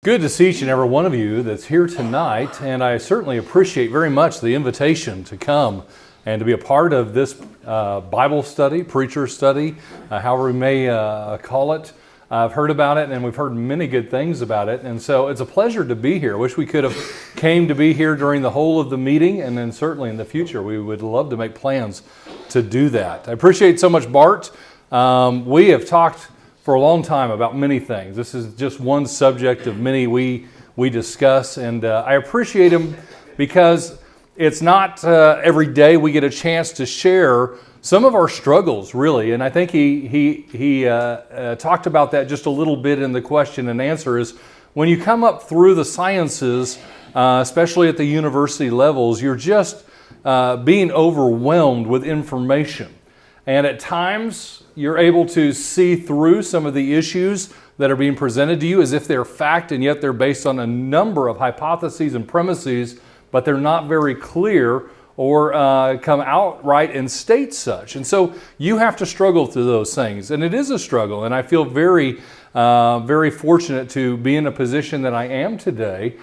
Good to see each and every one of you that's here tonight, and I certainly appreciate very much the invitation to come and to be a part of this Bible study, preacher study, however we may call it. I've heard about it, and we've heard many good things about it, and so it's a pleasure to be here. I wish we could have came to be here during the whole of the meeting, and then certainly in the future we would love to make plans to do that. I appreciate so much Bart. We have talked for a long time about many things. This is just one subject of many we discuss, and I appreciate him because it's not every day we get a chance to share some of our struggles, really. And I think he talked about that just a little bit in the question and answer. Is when you come up through the sciences, especially at the university levels, you're just being overwhelmed with information, and at times you're able to see through some of the issues that are being presented to you as if they're fact, and yet they're based on a number of hypotheses and premises, but they're not very clear or come outright and state such. And so you have to struggle through those things, and it is a struggle. And I feel very, very fortunate to be in a position that I am today.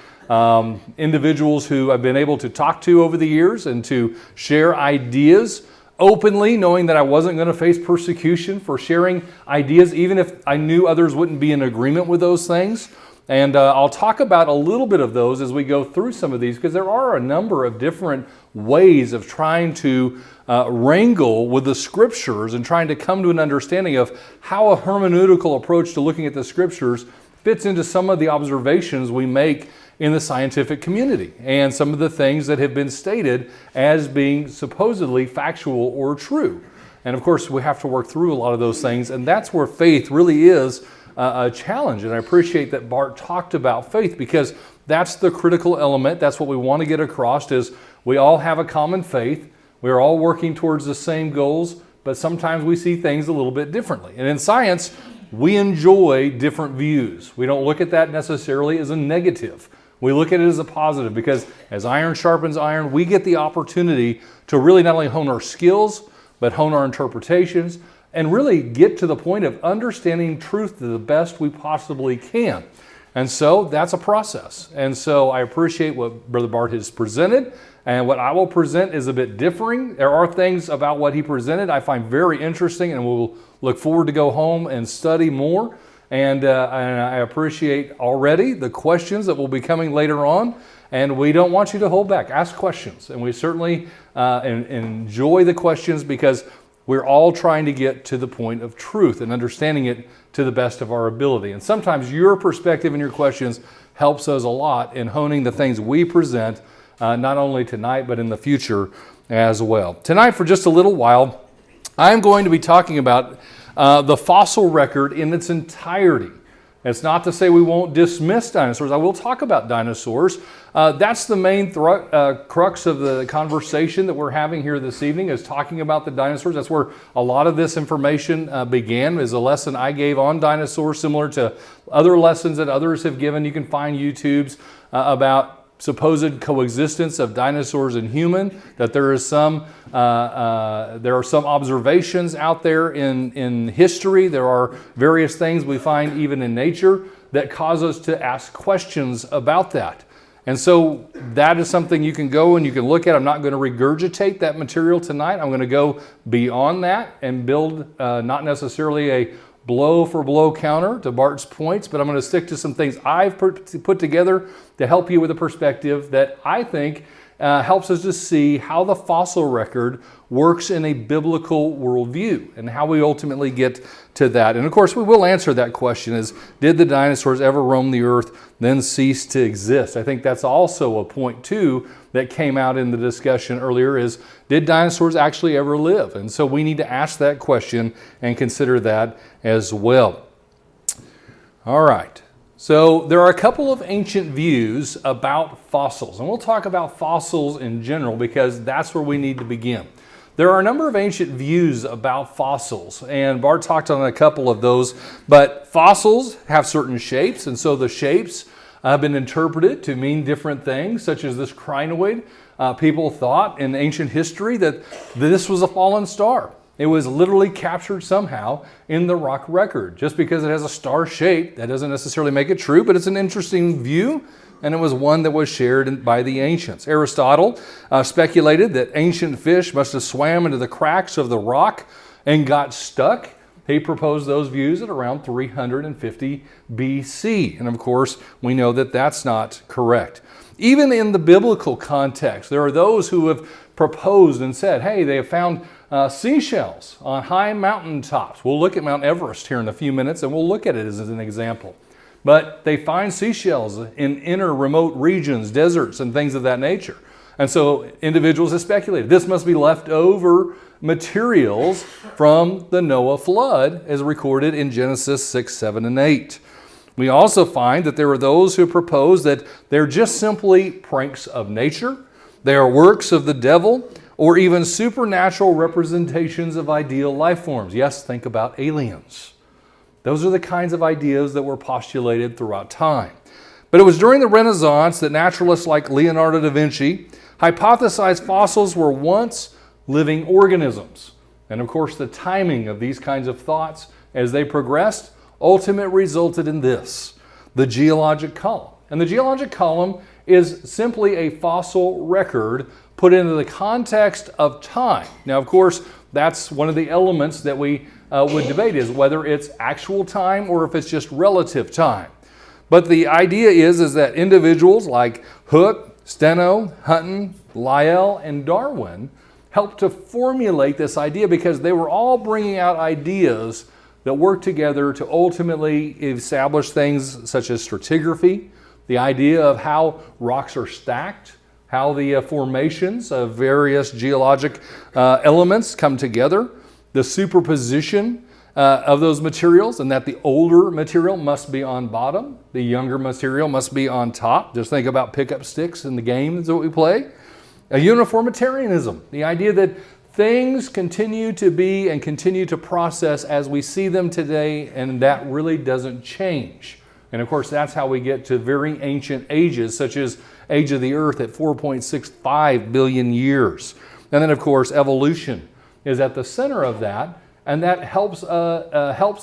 Individuals who I've been able to talk to over the years and to share ideas openly, knowing that I wasn't going to face persecution for sharing ideas, even if I knew others wouldn't be in agreement with those things. And I'll talk about a little bit of those as we go through some of these, because there are a number of different ways of trying to wrangle with the scriptures and trying to come to an understanding of how a hermeneutical approach to looking at the scriptures fits into some of the observations we make in the scientific community and some of the things that have been stated as being supposedly factual or true. And of course, we have to work through a lot of those things, and that's where faith really is a challenge. And I appreciate that Bart talked about faith, because that's the critical element. That's what we want to get across, is we all have a common faith. We're all working towards the same goals, but sometimes we see things a little bit differently. And in science, we enjoy different views. We don't look at that necessarily as a negative. We look at it as a positive, because as iron sharpens iron, we get the opportunity to really not only hone our skills, but hone our interpretations and really get to the point of understanding truth to the best we possibly can. And so that's a process. And so I appreciate what Brother Bart has presented, and what I will present is a bit differing. There are things about what he presented I find very interesting, and we'll look forward to go home and study more. And I appreciate already the questions that will be coming later on. And we don't want you to hold back. Ask questions. And we certainly enjoy the questions, because we're all trying to get to the point of truth and understanding it to the best of our ability. And sometimes your perspective and your questions helps us a lot in honing the things we present, not only tonight, but in the future as well. Tonight, for just a little while, I'm going to be talking about the fossil record in its entirety. It's not to say we won't dismiss dinosaurs. I will talk about dinosaurs. That's the main crux of the conversation that we're having here this evening, is talking about the dinosaurs. That's where a lot of this information began, is a lesson I gave on dinosaurs, similar to other lessons that others have given. You can find YouTubes about supposed coexistence of dinosaurs and human, that there are some observations out there in history. There are various things we find even in nature that cause us to ask questions about that. And so that is something you can go and you can look at. I'm not going to regurgitate that material tonight. I'm going to go beyond that and build not necessarily a blow-for-blow counter to Bart's points, but I'm going to stick to some things I've put together to help you with a perspective that I think helps us to see how the fossil record works in a biblical worldview and how we ultimately get to that. And of course, we will answer that question, is, did the dinosaurs ever roam the earth, then cease to exist? I think that's also a point, too, that came out in the discussion earlier, is, did dinosaurs actually ever live? And so we need to ask that question and consider that as well. All right. So there are a couple of ancient views about fossils, and we'll talk about fossils in general because that's where we need to begin. There are a number of ancient views about fossils, and Bart talked on a couple of those, but fossils have certain shapes, and so the shapes have been interpreted to mean different things, such as this crinoid. People thought in ancient history that this was a fallen star. It was literally captured somehow in the rock record. Just because it has a star shape, that doesn't necessarily make it true, but it's an interesting view, and it was one that was shared by the ancients. Aristotle speculated that ancient fish must have swam into the cracks of the rock and got stuck. He proposed those views at around 350 BC. And of course, we know that that's not correct. Even in the biblical context, there are those who have proposed and said, hey, they have found seashells on high mountain tops. We'll look at Mount Everest here in a few minutes, and we'll look at it as an example. But they find seashells in inner remote regions, deserts, and things of that nature. And so individuals have speculated this must be leftover materials from the Noah flood as recorded in Genesis 6, 7, and 8. We also find that there are those who propose that they're just simply pranks of nature, they are works of the devil, or even supernatural representations of ideal life forms. Yes, think about aliens. Those are the kinds of ideas that were postulated throughout time. But it was during the Renaissance that naturalists like Leonardo da Vinci hypothesized fossils were once living organisms. And of course, the timing of these kinds of thoughts as they progressed ultimately resulted in this, the geologic column. And the geologic column is simply a fossil record put into the context of time. Now, of course, that's one of the elements that we would debate is whether it's actual time or if it's just relative time. But the idea is that individuals like Hooke, Steno, Hutton, Lyell, and Darwin helped to formulate this idea because they were all bringing out ideas that work together to ultimately establish things such as stratigraphy, the idea of how rocks are stacked, how the formations of various geologic elements come together, the superposition of those materials, and that the older material must be on bottom, the younger material must be on top. Just think about pickup sticks in the games that we play. A uniformitarianism, the idea that things continue to be and continue to process as we see them today, and that really doesn't change. And of course, that's how we get to very ancient ages, such as age of the earth at 4.65 billion years. And then, of course, evolution is at the center of that, and that helps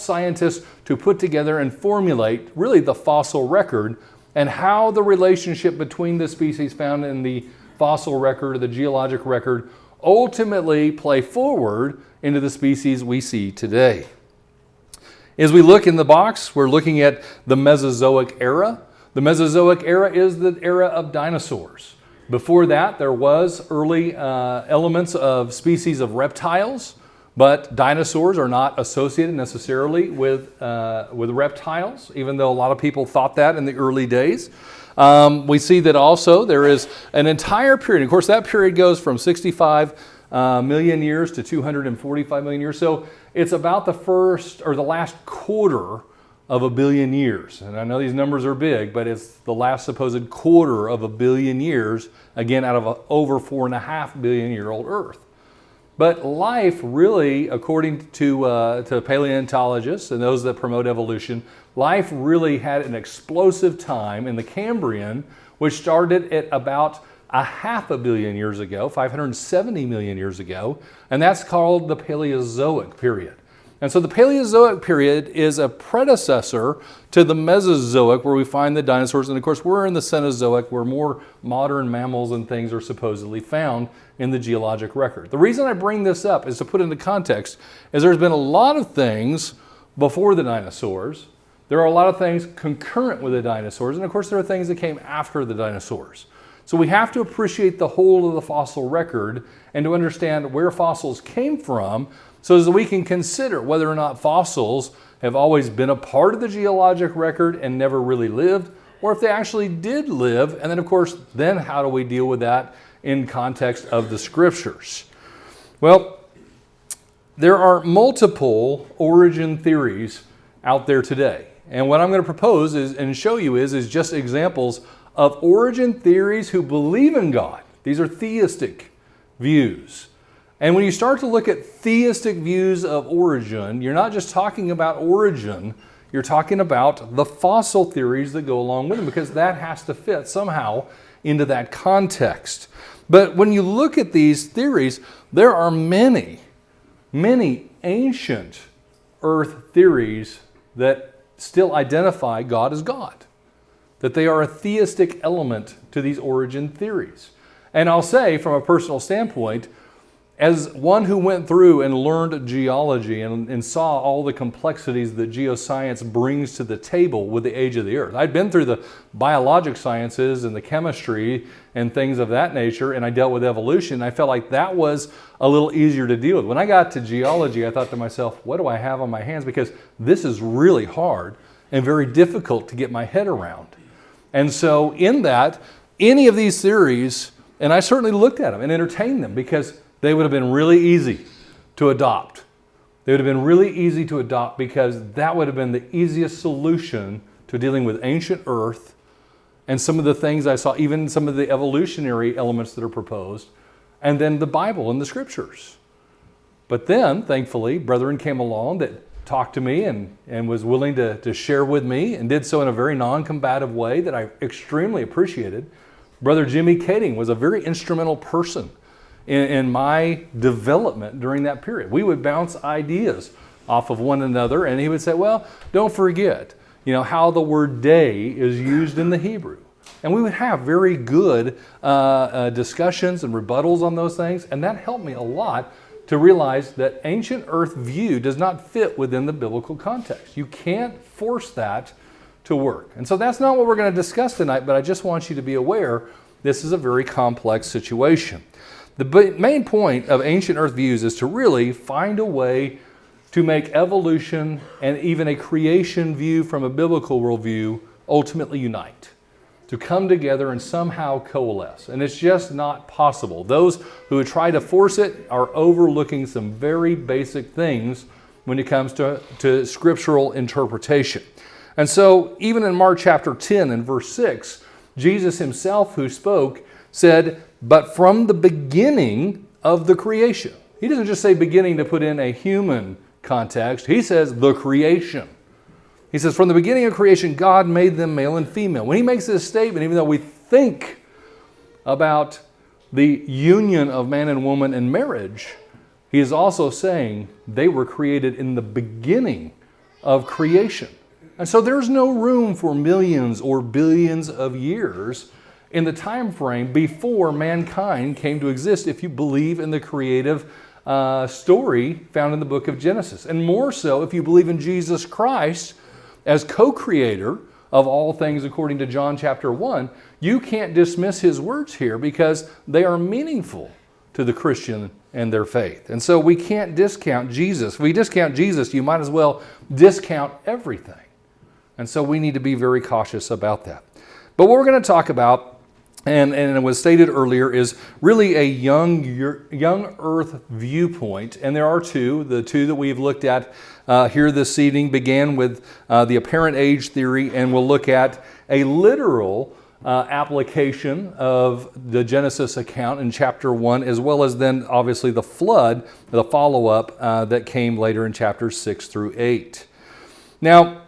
scientists to put together and formulate really the fossil record and how the relationship between the species found in the fossil record or the geologic record ultimately play forward into the species we see today. As we look in the box, we're looking at the Mesozoic era. The Mesozoic era is the era of dinosaurs. Before that, there was early elements of species of reptiles, but dinosaurs are not associated necessarily with reptiles, even though a lot of people thought that in the early days. We see that also there is an entire period. Of course, that period goes from 65 million years to 245 million years. So it's about the first or the last quarter of a billion years. And I know these numbers are big, but it's the last supposed quarter of a billion years, again, out of an over 4.5 billion year old Earth. But life really, according to paleontologists and those that promote evolution, life really had an explosive time in the Cambrian, which started at about 500 million years ago, 570 million years ago, and that's called the Paleozoic period. And so the Paleozoic period is a predecessor to the Mesozoic, where we find the dinosaurs, and of course we're in the Cenozoic, where more modern mammals and things are supposedly found in the geologic record. The reason I bring this up is to put into context, is there's been a lot of things before the dinosaurs. There are a lot of things concurrent with the dinosaurs, and of course there are things that came after the dinosaurs. So we have to appreciate the whole of the fossil record and to understand where fossils came from so that we can consider whether or not fossils have always been a part of the geologic record and never really lived, or if they actually did live, and then of course, then how do we deal with that in context of the scriptures? Well, there are multiple origin theories out there today. And what I'm going to propose is, and show you is just examples of origin theories who believe in God. These are theistic views. And when you start to look at theistic views of origin, you're not just talking about origin, you're talking about the fossil theories that go along with them, because that has to fit somehow into that context. But when you look at these theories, there are many many ancient earth theories that still identify God as God, that they are a theistic element to these origin theories. And I'll say, from a personal standpoint, as one who went through and learned geology and saw all the complexities that geoscience brings to the table with the age of the earth. I'd been through the biologic sciences and the chemistry and things of that nature, and I dealt with evolution. I felt like that was a little easier to deal with. When I got to geology, I thought to myself, what do I have on my hands? Because this is really hard and very difficult to get my head around. And so in that, any of these theories, and I certainly looked at them and entertained them because they would have been really easy to adopt. They would have been really easy to adopt because that would have been the easiest solution to dealing with ancient Earth and some of the things I saw, even some of the evolutionary elements that are proposed, and then the Bible and the Scriptures. But then, thankfully, brethren came along that talked to me and was willing to share with me and did so in a very non-combative way that I extremely appreciated. Brother Jimmy Kading was a very instrumental person in my development during that period. We would bounce ideas off of one another, and he would say, well, don't forget, how the word day is used in the Hebrew. And we would have very good discussions and rebuttals on those things, and that helped me a lot to realize that ancient earth view does not fit within the biblical context. You can't force that to work. And so that's not what we're going to discuss tonight, but I just want you to be aware this is a very complex situation. The main point of ancient earth views is to really find a way to make evolution and even a creation view from a biblical worldview ultimately unite, to come together and somehow coalesce. And it's just not possible. Those who would try to force it are overlooking some very basic things when it comes to scriptural interpretation. And so even in Mark chapter 10 and verse 6, Jesus himself who spoke said, but from the beginning of the creation. He doesn't just say beginning to put in a human context. He says the creation. He says from the beginning of creation, God made them male and female. When he makes this statement, even though we think about the union of man and woman in marriage, he is also saying they were created in the beginning of creation. And so there's no room for millions or billions of years in the time frame before mankind came to exist, if you believe in the creative story found in the book of Genesis. And more so if you believe in Jesus Christ as co-creator of all things according to John chapter 1, you can't dismiss his words here because they are meaningful to the Christian and their faith. And so we can't discount Jesus. If we discount Jesus, you might as well discount everything. And so we need to be very cautious about that. But what we're going to talk about, and it was stated earlier, is really a young earth viewpoint. And there are two. The two that we've looked at here this evening began with the apparent age theory, and we'll look at a literal application of the Genesis account in chapter 1, as well as then obviously the flood, the follow-up that came later in chapters 6 through 8. Now,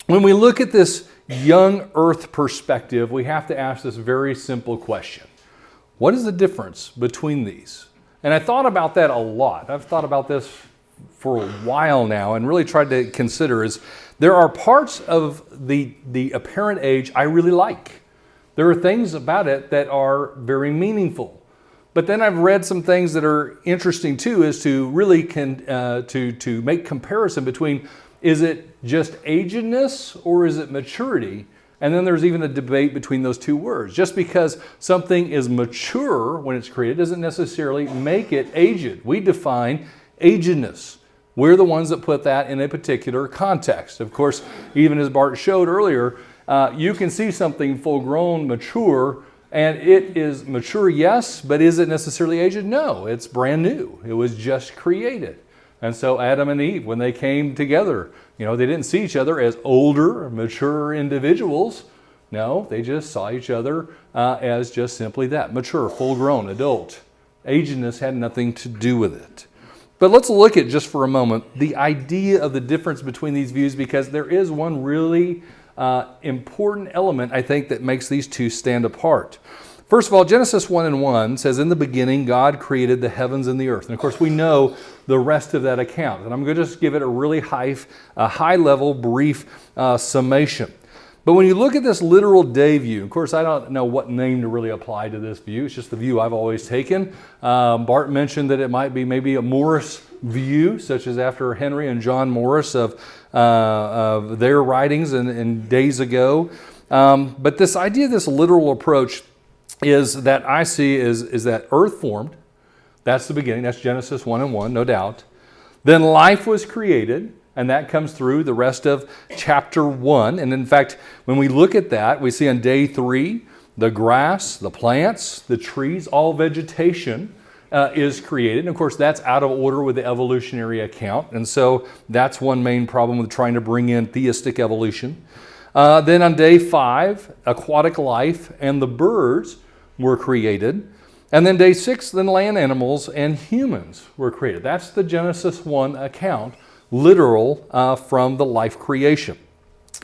when we look at this young earth perspective, we have to ask this very simple question. What is the difference between these? And I thought about that a lot. I've thought about this for a while now and really tried to consider is there are parts of the apparent age I really like. There are things about it that are very meaningful. But then I've read some things that are interesting too, is to really to make comparison between, is it just agedness or is it maturity? And then there's even a debate between those two words. Just because something is mature when it's created doesn't necessarily make it aged. We define agedness. We're the ones that put that in a particular context. Of course, even as Bart showed earlier, you can see something full-grown, mature, and it is mature, yes, but is it necessarily aged? No, it's brand new. It was just created. And so Adam and Eve, when they came together, they didn't see each other as older, mature individuals. No, they just saw each other as just simply that, mature, full-grown, adult. Agedness had nothing to do with it. But let's look at, just for a moment, the idea of the difference between these views, because there is one really important element, I think, that makes these two stand apart. First of all, Genesis 1:1 says, in the beginning, God created the heavens and the earth. And of course, we know the rest of that account. And I'm going to just give it a really high-level, brief summation. But when you look at this literal day view, of course, I don't know what name to really apply to this view. It's just the view I've always taken. Bart mentioned that it might be maybe a Morris view, such as after Henry and John Morris of their writings and days ago. But this idea, this literal approach, is that I see is that earth formed. That's the beginning. That's Genesis 1:1, no doubt. Then life was created. And that comes through the rest of chapter 1. And in fact, when we look at that, we see on day 3, the grass, the plants, the trees, all vegetation is created. And of course, that's out of order with the evolutionary account. And so that's one main problem with trying to bring in theistic evolution. Then on day 5, aquatic life and the birds were created. And then day 6, then land animals and humans were created. That's the Genesis 1 account. Literal from the life creation.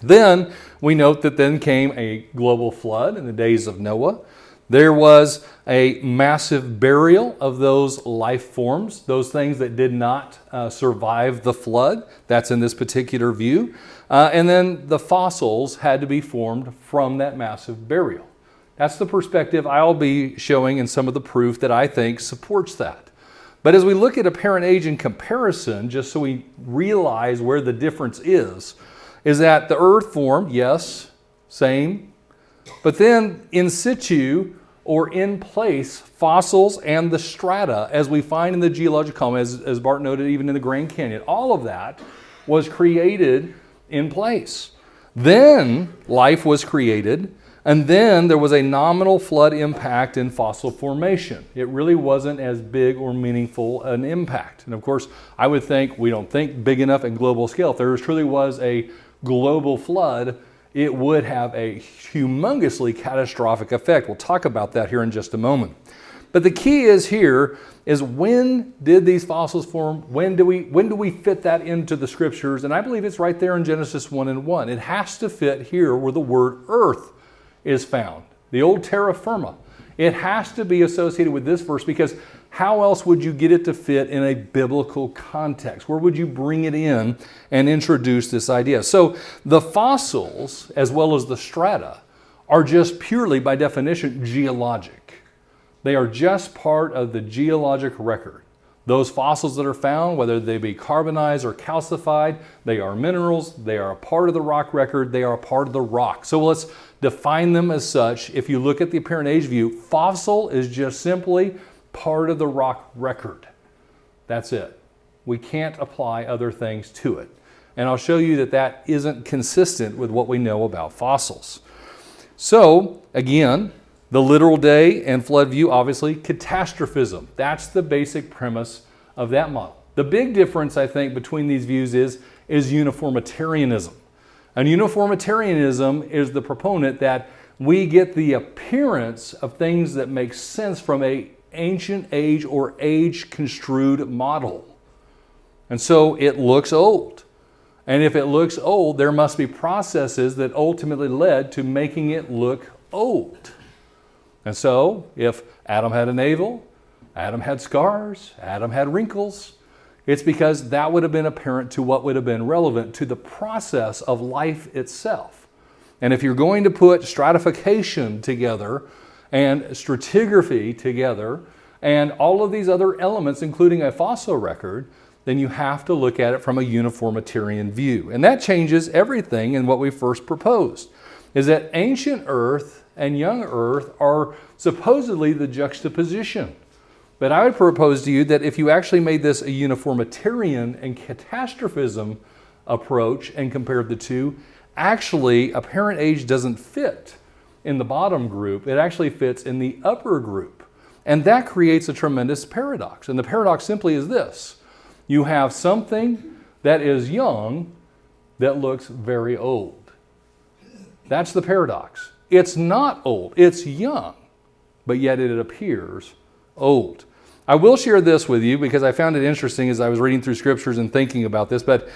Then we note that then came a global flood in the days of Noah. There was a massive burial of those life forms, those things that did not survive the flood. That's in this particular view. And then the fossils had to be formed from that massive burial. That's the perspective I'll be showing in some of the proof that I think supports that. But as we look at apparent age in comparison, just so we realize where the difference is that the earth formed, yes, same, but then in situ or in place, fossils and the strata, as we find in the geologic column, as Bart noted, even in the Grand Canyon, all of that was created in place. Then life was created. And then there was a nominal flood impact in fossil formation. It really wasn't as big or meaningful an impact. And of course, I would think, we don't think big enough in global scale. If there truly was a global flood, it would have a humongously catastrophic effect. We'll talk about that here in just a moment. But the key is when did these fossils form? When do we fit that into the scriptures? And I believe it's right there in Genesis 1:1. It has to fit here where the word earth is found. The old terra firma. It has to be associated with this verse because how else would you get it to fit in a biblical context? Where would you bring it in and introduce this idea? So the fossils, as well as the strata, are just purely, by definition, geologic. They are just part of the geologic record. Those fossils that are found, whether they be carbonized or calcified, they are minerals, they are a part of the rock record, they are a part of the rock. So let's define them as such. If you look at the apparent age view, fossil is just simply part of the rock record. That's it. We can't apply other things to it. And I'll show you that that isn't consistent with what we know about fossils. So, again, the literal day and flood view, obviously, catastrophism. That's the basic premise of that model. The big difference, I think, between these views is uniformitarianism. And uniformitarianism is the proponent that we get the appearance of things that make sense from an ancient age or age-construed model. And so it looks old. And if it looks old, there must be processes that ultimately led to making it look old. And so, if Adam had a navel, Adam had scars, Adam had wrinkles, it's because that would have been apparent to what would have been relevant to the process of life itself. And if you're going to put stratification together and stratigraphy together and all of these other elements, including a fossil record, then you have to look at it from a uniformitarian view. And that changes everything in what we first proposed, is that ancient Earth and young Earth are supposedly the juxtaposition. But I would propose to you that if you actually made this a uniformitarian and catastrophism approach and compared the two, actually apparent age doesn't fit in the bottom group. It actually fits in the upper group. And that creates a tremendous paradox. And the paradox simply is this. You have something that is young that looks very old. That's the paradox. It's not old, it's young, but yet it appears old. I will share this with you because I found it interesting as I was reading through scriptures and thinking about this, but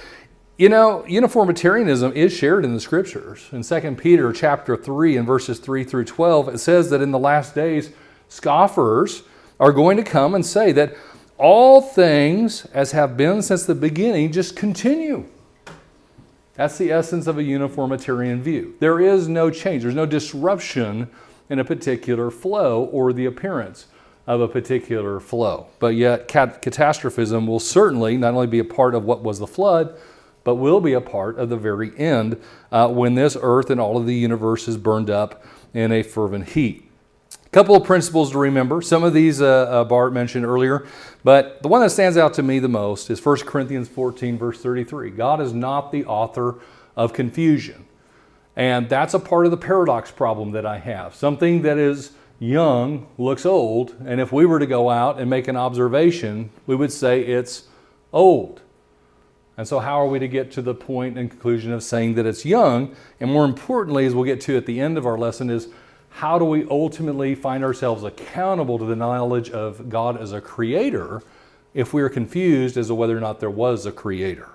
you know, uniformitarianism is shared in the scriptures. In 2 Peter chapter 3 and verses 3 through 12, it says that in the last days, scoffers are going to come and say that All things, as have been since the beginning, just continue. That's the essence of a uniformitarian view. There is no change. There's no disruption in a particular flow or the appearance of a particular flow. But yet catastrophism will certainly not only be a part of what was the flood, but will be a part of the very end when this earth and all of the universe is burned up in a fervent heat. A couple of principles to remember. Some of these Bart mentioned earlier, but the one that stands out to me the most is 1 Corinthians 14, verse 33. God is not the author of confusion. And that's a part of the paradox problem that I have. Something that is young looks old, and if we were to go out and make an observation, we would say it's old. And so how are we to get to the point and conclusion of saying that it's young? And more importantly, as we'll get to at the end of our lesson, is how do we ultimately find ourselves accountable to the knowledge of God as a creator if we are confused as to whether or not there was a creator?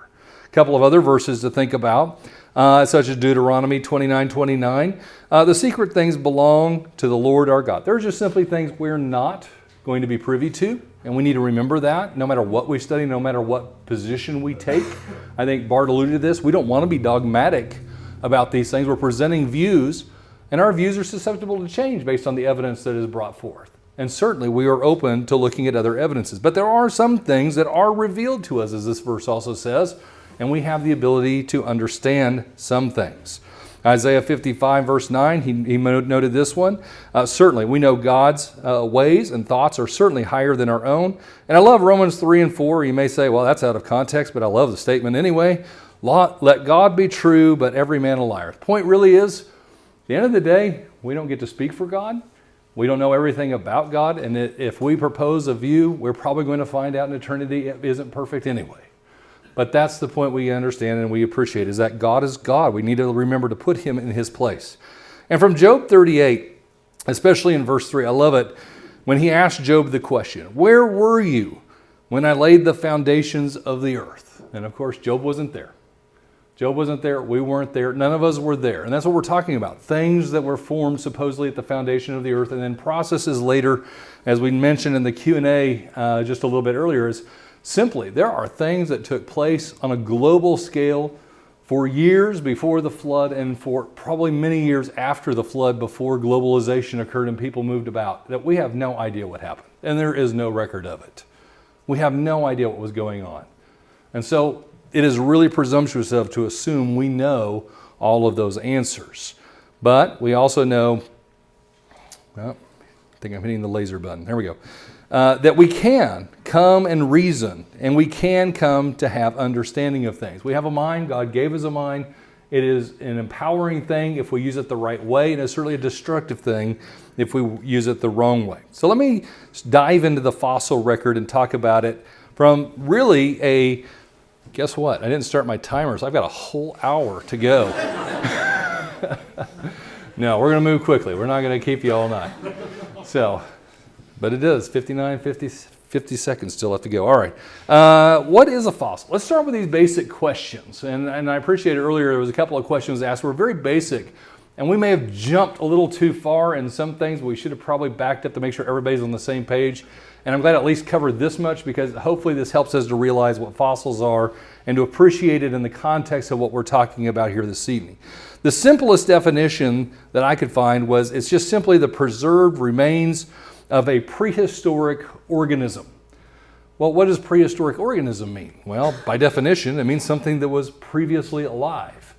A couple of other verses to think about, such as Deuteronomy 29:29. The secret things belong to the Lord our God. They're just simply things we're not going to be privy to, and we need to remember that no matter what we study, no matter what position we take. I think Bart alluded to this. We don't want to be dogmatic about these things. We're presenting views, and our views are susceptible to change based on the evidence that is brought forth. And certainly we are open to looking at other evidences. But there are some things that are revealed to us, as this verse also says, and we have the ability to understand some things. Isaiah 55, verse 9, he noted this one. Certainly, we know God's ways and thoughts are certainly higher than our own. And I love Romans 3 and 4. You may say, well, that's out of context, but I love the statement anyway. Let God be true, but every man a liar. The point really is, at the end of the day, we don't get to speak for God. We don't know everything about God. And if we propose a view, we're probably going to find out in eternity it isn't perfect anyway. But that's the point we understand and we appreciate, is that God is God. We need to remember to put him in his place. And from Job 38, especially in verse 3, I love it, when he asked Job the question, where were you when I laid the foundations of the earth? And of course, Job wasn't there. Job wasn't there. We weren't there. None of us were there. And that's what we're talking about. Things that were formed supposedly at the foundation of the earth, and then processes later, as we mentioned in the Q&A just a little bit earlier, is simply, there are things that took place on a global scale for years before the flood and for probably many years after the flood, before globalization occurred and people moved about, that we have no idea what happened. And there is no record of it. We have no idea what was going on. And so it is really presumptuous to assume we know all of those answers. But we also know, well, I think I'm hitting the laser button. There we go. That we can come and reason, and we can come to have understanding of things. We have a mind. God gave us a mind. It is an empowering thing if we use it the right way, and it's certainly a destructive thing if we use it the wrong way. So let me dive into the fossil record and talk about it from really guess what? I didn't start my timer, so I've got a whole hour to go. No, we're going to move quickly. We're not going to keep you all night. But it is 50 seconds still left to go. All right. What is a fossil? Let's start with these basic questions. And I appreciate earlier there was a couple of questions asked. We're very basic. And we may have jumped a little too far in some things. We should have probably backed up to make sure everybody's on the same page. And I'm glad I at least covered this much, because hopefully this helps us to realize what fossils are and to appreciate it in the context of what we're talking about here this evening. The simplest definition that I could find was it's just simply the preserved remains of a prehistoric organism. Well, what does prehistoric organism mean? Well, by definition, it means something that was previously alive.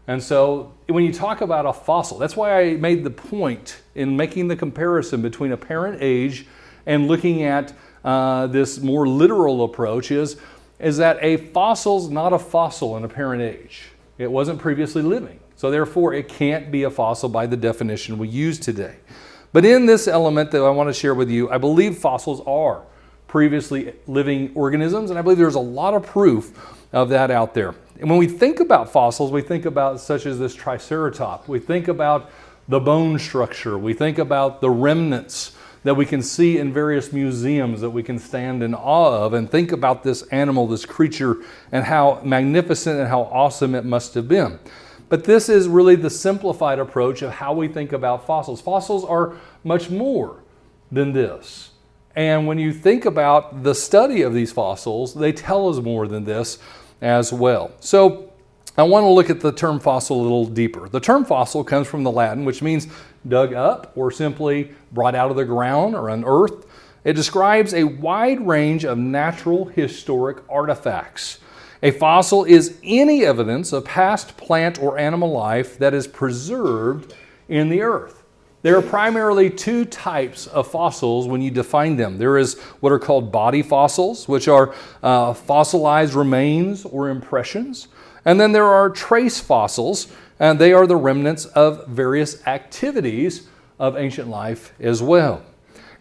And so when you talk about a fossil, that's why I made the point in making the comparison between apparent age and looking at this more literal approach is that a fossil's not a fossil in apparent age. It wasn't previously living. So therefore, it can't be a fossil by the definition we use today. But in this element that I want to share with you, I believe fossils are previously living organisms, and I believe there's a lot of proof of that out there. And when we think about fossils, we think about such as this Triceratop. We think about the bone structure. We think about the remnants that we can see in various museums that we can stand in awe of, and think about this animal, this creature, and how magnificent and how awesome it must have been. But this is really the simplified approach of how we think about fossils. Fossils are much more than this. And when you think about the study of these fossils, they tell us more than this as well. So I want to look at the term fossil a little deeper. The term fossil comes from the Latin, which means dug up or simply brought out of the ground or unearthed. It describes a wide range of natural historic artifacts. A fossil is any evidence of past plant or animal life that is preserved in the earth. There are primarily two types of fossils when you define them. There is what are called body fossils, which are fossilized remains or impressions. And then there are trace fossils, and they are the remnants of various activities of ancient life as well.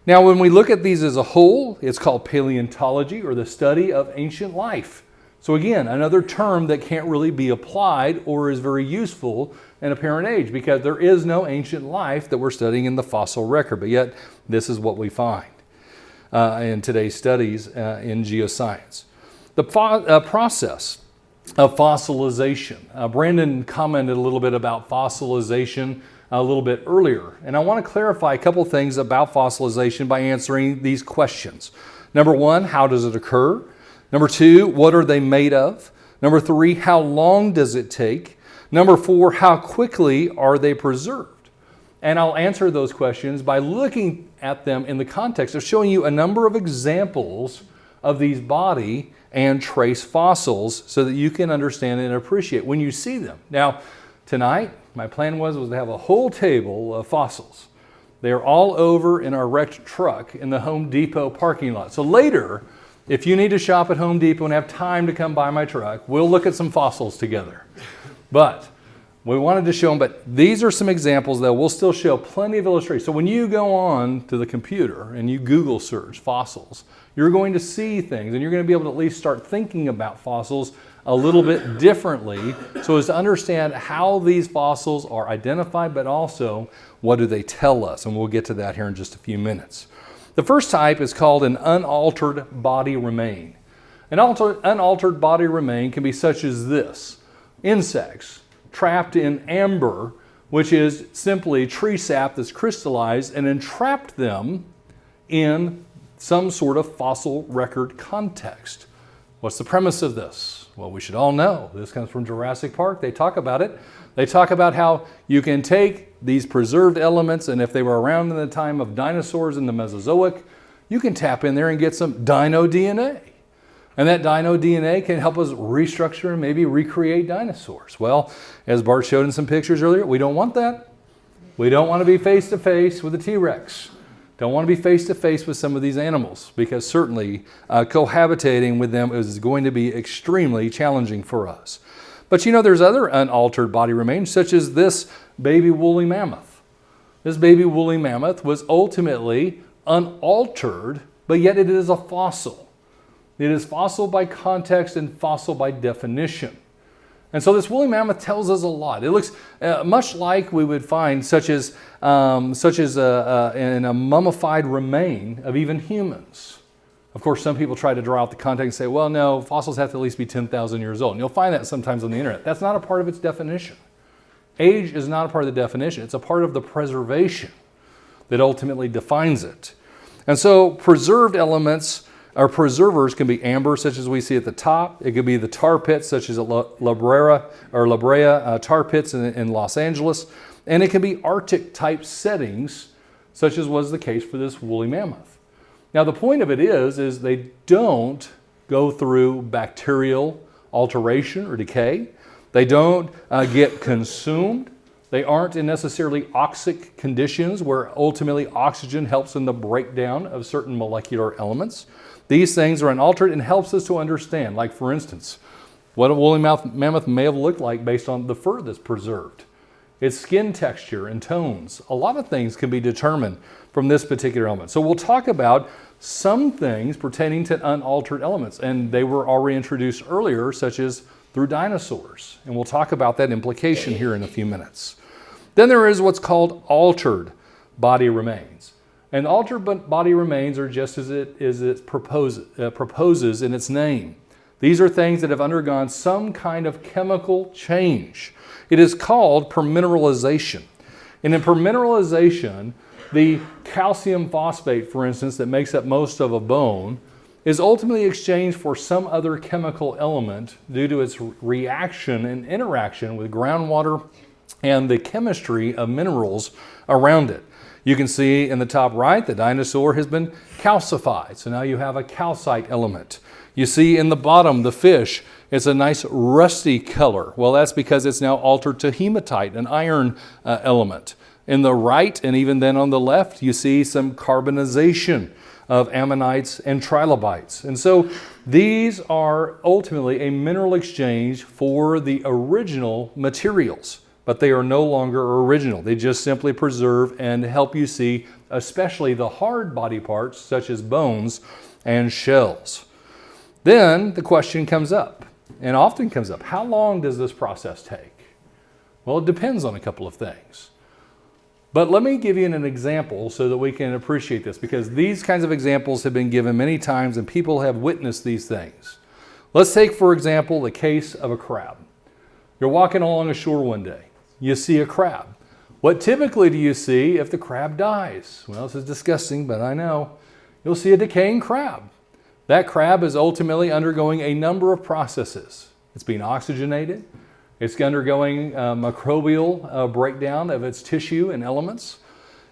Now, when we look at these as a whole, it's called paleontology, or the study of ancient life. So again, another term that can't really be applied or is very useful in apparent age, because there is no ancient life that we're studying in the fossil record, but yet this is what we find in today's studies in geoscience. The process of fossilization. Brandon commented a little bit about fossilization a little bit earlier, and I want to clarify a couple things about fossilization by answering these questions. Number one, how does it occur? Number two, what are they made of? Number three, how long does it take? Number four, how quickly are they preserved? And I'll answer those questions by looking at them in the context of showing you a number of examples of these body and trace fossils so that you can understand and appreciate when you see them. Now, tonight, my plan was to have a whole table of fossils. They're all over in our wrecked truck in the Home Depot parking lot. So later, if you need to shop at Home Depot and have time to come by my truck, we'll look at some fossils together. But we wanted to show them, but these are some examples that we'll still show plenty of illustrations. So when you go on to the computer and you Google search fossils, you're going to see things and you're going to be able to at least start thinking about fossils a little bit differently so as to understand how these fossils are identified, but also what do they tell us? And we'll get to that here in just a few minutes. The first type is called an unaltered body remain. An unaltered body remain can be such as this: insects trapped in amber, which is simply tree sap that's crystallized and entrapped them in some sort of fossil record context. What's the premise of this? Well, we should all know. This comes from Jurassic Park. They talk about it. They talk about how you can take these preserved elements, and if they were around in the time of dinosaurs in the Mesozoic, you can tap in there and get some dino DNA. And that dino DNA can help us restructure and maybe recreate dinosaurs. Well, as Bart showed in some pictures earlier, we don't want that. We don't want to be face to face with a T-Rex. Don't want to be face to face with some of these animals, because certainly cohabitating with them is going to be extremely challenging for us. But you know, there's other unaltered body remains, such as this baby woolly mammoth. This baby woolly mammoth was ultimately unaltered, but yet it is a fossil. It is fossil by context and fossil by definition. And so this woolly mammoth tells us a lot. It looks much like we would find such as in a mummified remain of even humans. Of course, some people try to draw out the context and say, well, no, fossils have to at least be 10,000 years old. And you'll find that sometimes on the internet. That's not a part of its definition. Age is not a part of the definition. It's a part of the preservation that ultimately defines it. And so preserved elements or preservers can be amber, such as we see at the top. It could be the tar pits, such as at La Brea tar pits in Los Angeles. And it can be Arctic type settings, such as was the case for this woolly mammoth. Now, the point of it is they don't go through bacterial alteration or decay. They don't get consumed. They aren't in necessarily oxic conditions where ultimately oxygen helps in the breakdown of certain molecular elements. These things are unaltered and helps us to understand, like for instance, what a woolly mammoth may have looked like based on the fur that's preserved. Its skin texture and tones. A lot of things can be determined from this particular element. So we'll talk about some things pertaining to unaltered elements, and they were already introduced earlier, such as through dinosaurs. And we'll talk about that implication here in a few minutes. Then there is what's called altered body remains. And altered body remains are just as it proposes in its name. These are things that have undergone some kind of chemical change. It is called permineralization. And in permineralization, the calcium phosphate, for instance, that makes up most of a bone, is ultimately exchanged for some other chemical element due to its reaction and interaction with groundwater and the chemistry of minerals around it. You can see in the top right, the dinosaur has been calcified. So now you have a calcite element. You see in the bottom, the fish, it's a nice rusty color. Well, that's because it's now altered to hematite, an iron element. In the right, and even then on the left, you see some carbonization of ammonites and trilobites. And so these are ultimately a mineral exchange for the original materials. But they are no longer original. They just simply preserve and help you see, especially the hard body parts, such as bones and shells. Then the question comes up, and often comes up, how long does this process take? Well, it depends on a couple of things. But let me give you an example so that we can appreciate this, because these kinds of examples have been given many times and people have witnessed these things. Let's take, for example, the case of a crab. You're walking along a shore one day. You see a crab. What typically do you see if the crab dies? Well, this is disgusting, but I know. You'll see a decaying crab. That crab is ultimately undergoing a number of processes. It's being oxygenated. It's undergoing microbial breakdown of its tissue and elements.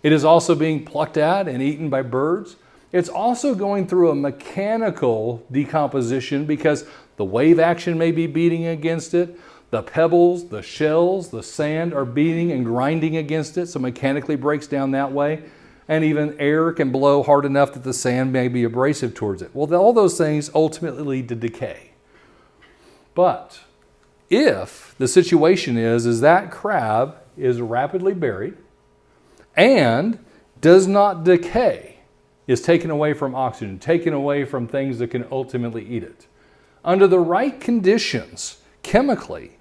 It is also being plucked at and eaten by birds. It's also going through a mechanical decomposition because the wave action may be beating against it. The pebbles, the shells, the sand are beating and grinding against it, so mechanically breaks down that way. And even air can blow hard enough that the sand may be abrasive towards it. Well, all those things ultimately lead to decay. But if the situation is that crab is rapidly buried and does not decay, is taken away from oxygen, taken away from things that can ultimately eat it, under the right conditions, chemically,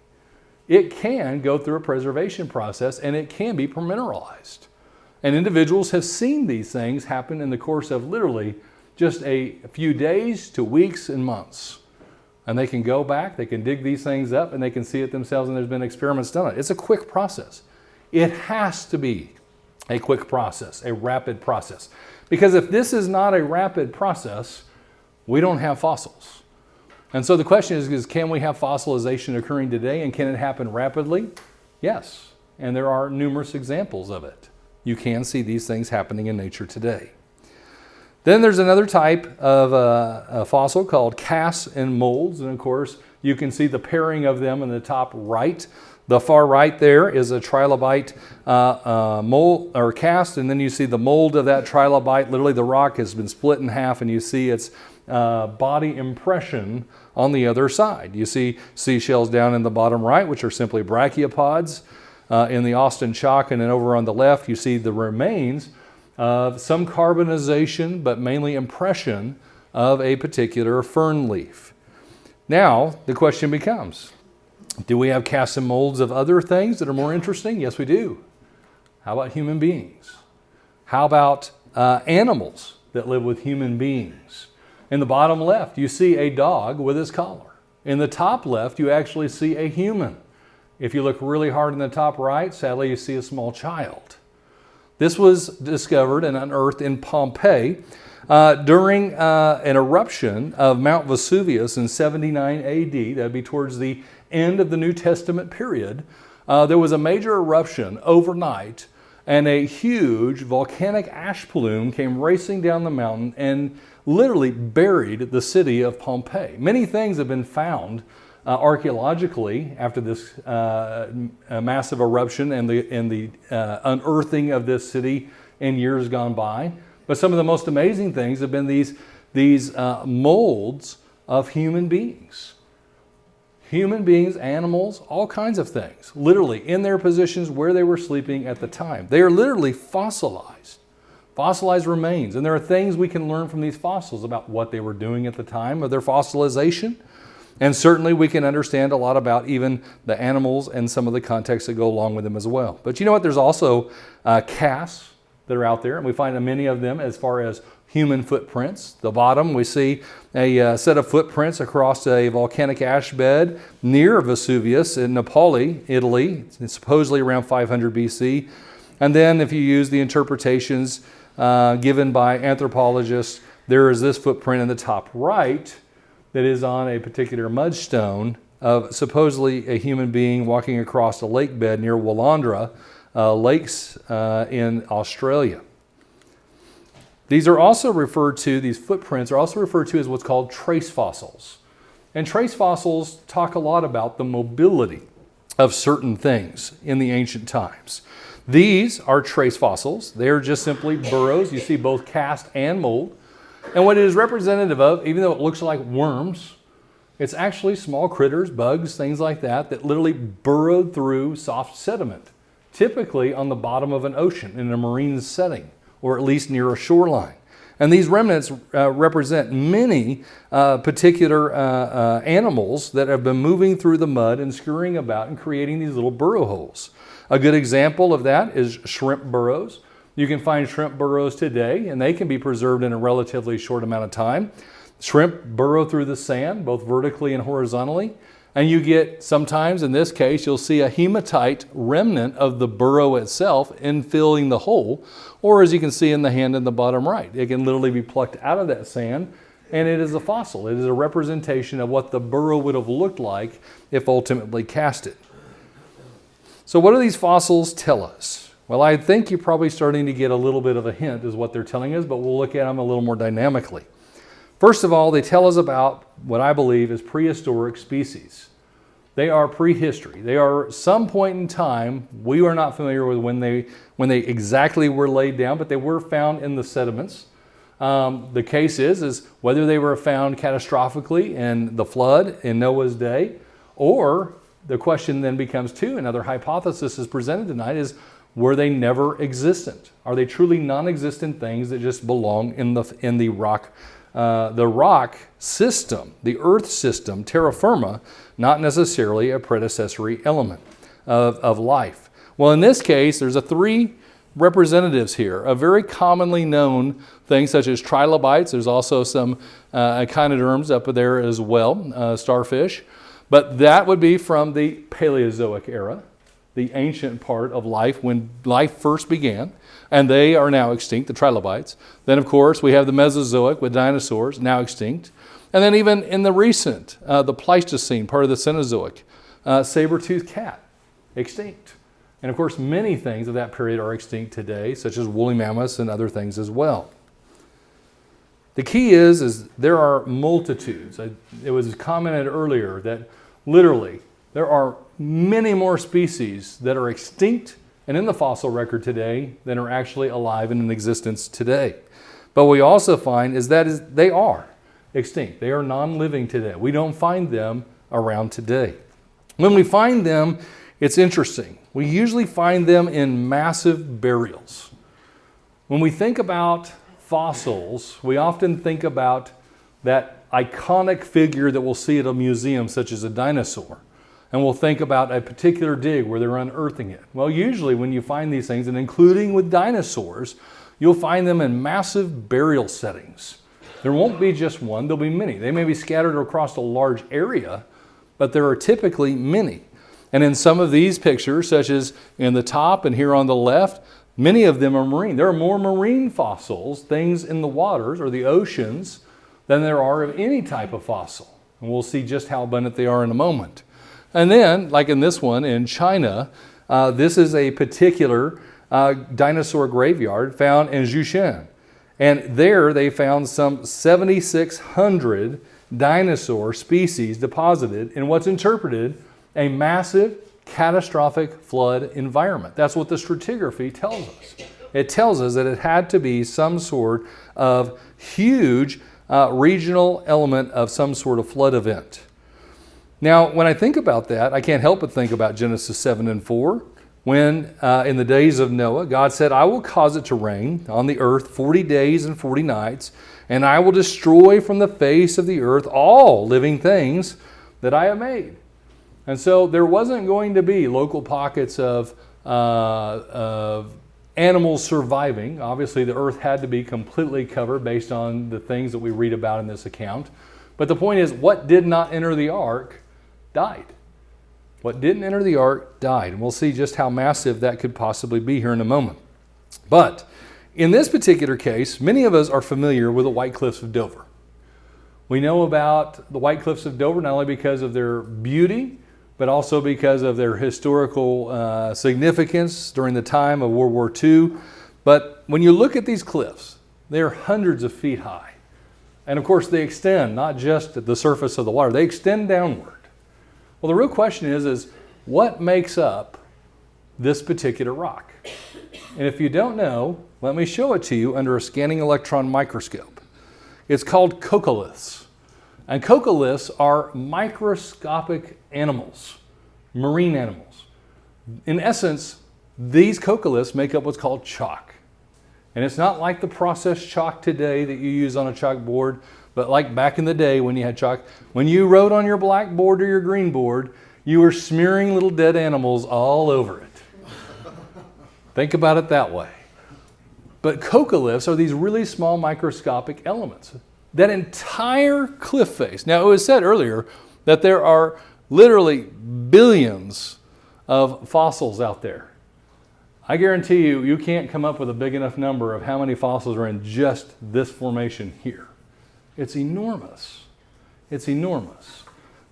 it can go through a preservation process and it can be permineralized. And individuals have seen these things happen in the course of literally just a few days to weeks and months. And they can go back, they can dig these things up, and they can see it themselves, and there's been experiments done on it. It's a quick process. It has to be a quick process, a rapid process. Because if this is not a rapid process, we don't have fossils. And so the question is, can we have fossilization occurring today, and can it happen rapidly? Yes, and there are numerous examples of it. You can see these things happening in nature today. Then there's another type of a fossil called casts and molds, and of course you can see the pairing of them in the top right. The far right there is a trilobite mold or cast, and then you see the mold of that trilobite. Literally the rock has been split in half, and you see its body impression on the other side. You see seashells down in the bottom right, which are simply brachiopods. In the Austin chalk, and then over on the left you see the remains of some carbonization, but mainly impression of a particular fern leaf. Now the question becomes, do we have casts and molds of other things that are more interesting? Yes, we do. How about human beings? How about animals that live with human beings? In the bottom left, you see a dog with his collar. In the top left, you actually see a human. If you look really hard in the top right, sadly, you see a small child. This was discovered and unearthed in Pompeii during an eruption of Mount Vesuvius in 79 AD. That'd be towards the end of the New Testament period. There was a major eruption overnight, and a huge volcanic ash plume came racing down the mountain and literally buried the city of Pompeii. Many things have been found archaeologically after this massive eruption and the unearthing of this city in years gone by. But some of the most amazing things have been these molds of human beings. Human beings, animals, all kinds of things, literally in their positions where they were sleeping at the time. They are literally fossilized remains. And there are things we can learn from these fossils about what they were doing at the time of their fossilization. And certainly we can understand a lot about even the animals and some of the contexts that go along with them as well. But you know what? There's also casts that are out there, and we find many of them as far as human footprints. The bottom, we see a set of footprints across a volcanic ash bed near Vesuvius in Napoli, Italy. It's supposedly around 500 BC. And then if you use the interpretations given by anthropologists, there is this footprint in the top right that is on a particular mudstone of supposedly a human being walking across a lake bed near Willandra lakes in Australia. These footprints are also referred to as what's called trace fossils. And trace fossils talk a lot about the mobility of certain things in the ancient times. These are trace fossils. They are just simply burrows. You see both cast and mold. And what it is representative of, even though it looks like worms, it's actually small critters, bugs, things like that, that literally burrowed through soft sediment, typically on the bottom of an ocean in a marine setting, or at least near a shoreline. And these remnants represent many particular animals that have been moving through the mud and scurrying about and creating these little burrow holes. A good example of that is shrimp burrows. You can find shrimp burrows today, and they can be preserved in a relatively short amount of time. Shrimp burrow through the sand, both vertically and horizontally. And you get, sometimes in this case, you'll see a hematite remnant of the burrow itself infilling the hole, or as you can see in the hand in the bottom right, it can literally be plucked out of that sand, and it is a fossil. It is a representation of what the burrow would have looked like if ultimately casted. So what do these fossils tell us? Well, I think you're probably starting to get a little bit of a hint is what they're telling us, but we'll look at them a little more dynamically. First of all, they tell us about what I believe is prehistoric species. They are prehistory. They are some point in time. We are not familiar with when they exactly were laid down, but they were found in the sediments. The case is whether they were found catastrophically in the flood in Noah's day, or the question then becomes too, another hypothesis is presented tonight, is were they never existent? Are they truly non-existent things that just belong in the rock system, the earth system, terra firma, not necessarily a predecessory element of life? Well, in this case, there's three representatives here of very commonly known things such as trilobites. There's also some echinoderms up there as well, starfish. But that would be from the Paleozoic era, the ancient part of life when life first began, and they are now extinct, the trilobites. Then, of course, we have the Mesozoic with dinosaurs, now extinct. And then even in the recent, the Pleistocene, part of the Cenozoic, saber-toothed cat, extinct. And of course, many things of that period are extinct today, such as woolly mammoths and other things as well. The key is there are multitudes. It was commented earlier that literally there are many more species that are extinct and in the fossil record today than are actually alive and in existence today. But what we also find is they are extinct. They are non-living today. We don't find them around today. When we find them, it's interesting. We usually find them in massive burials. When we think about fossils, we often think about that iconic figure that we'll see at a museum, such as a dinosaur. And we'll think about a particular dig where they're unearthing it. Well, usually when you find these things, and including with dinosaurs, you'll find them in massive burial settings. There won't be just one, there'll be many. They may be scattered across a large area, but there are typically many. And in some of these pictures, such as in the top and here on the left, many of them are marine. There are more marine fossils, things in the waters or the oceans, than there are of any type of fossil. And we'll see just how abundant they are in a moment. And then, like in this one in China, this is a particular dinosaur graveyard found in Zhoushan. And there they found some 7,600 dinosaur species deposited in what's interpreted a massive catastrophic flood environment. That's what the stratigraphy tells us. It tells us that it had to be some sort of huge regional element of some sort of flood event. Now, when I think about that, I can't help but think about Genesis 7 and 4, when in the days of Noah, God said, I will cause it to rain on the earth 40 days and 40 nights, and I will destroy from the face of the earth all living things that I have made. And so there wasn't going to be local pockets of animals surviving. Obviously, the earth had to be completely covered based on the things that we read about in this account. But the point is, what did not enter the ark died. What didn't enter the ark died. And we'll see just how massive that could possibly be here in a moment. But in this particular case, many of us are familiar with the White Cliffs of Dover. We know about the White Cliffs of Dover not only because of their beauty, but also because of their historical significance during the time of World War II. But when you look at these cliffs, they're hundreds of feet high. And of course, they extend not just at the surface of the water, they extend downward. Well, the real question is what makes up this particular rock? And if you don't know, let me show it to you under a scanning electron microscope. It's called coccoliths. And coccoliths are microscopic animals, marine animals. In essence, these coccoliths make up what's called chalk. And it's not like the processed chalk today that you use on a chalkboard, but like back in the day when you had chalk. When you wrote on your blackboard or your green board, you were smearing little dead animals all over it. Think about it that way. But coccoliths are these really small microscopic elements. That entire cliff face. Now, it was said earlier that there are literally billions of fossils out there. I guarantee you, you can't come up with a big enough number of how many fossils are in just this formation here. It's enormous. It's enormous.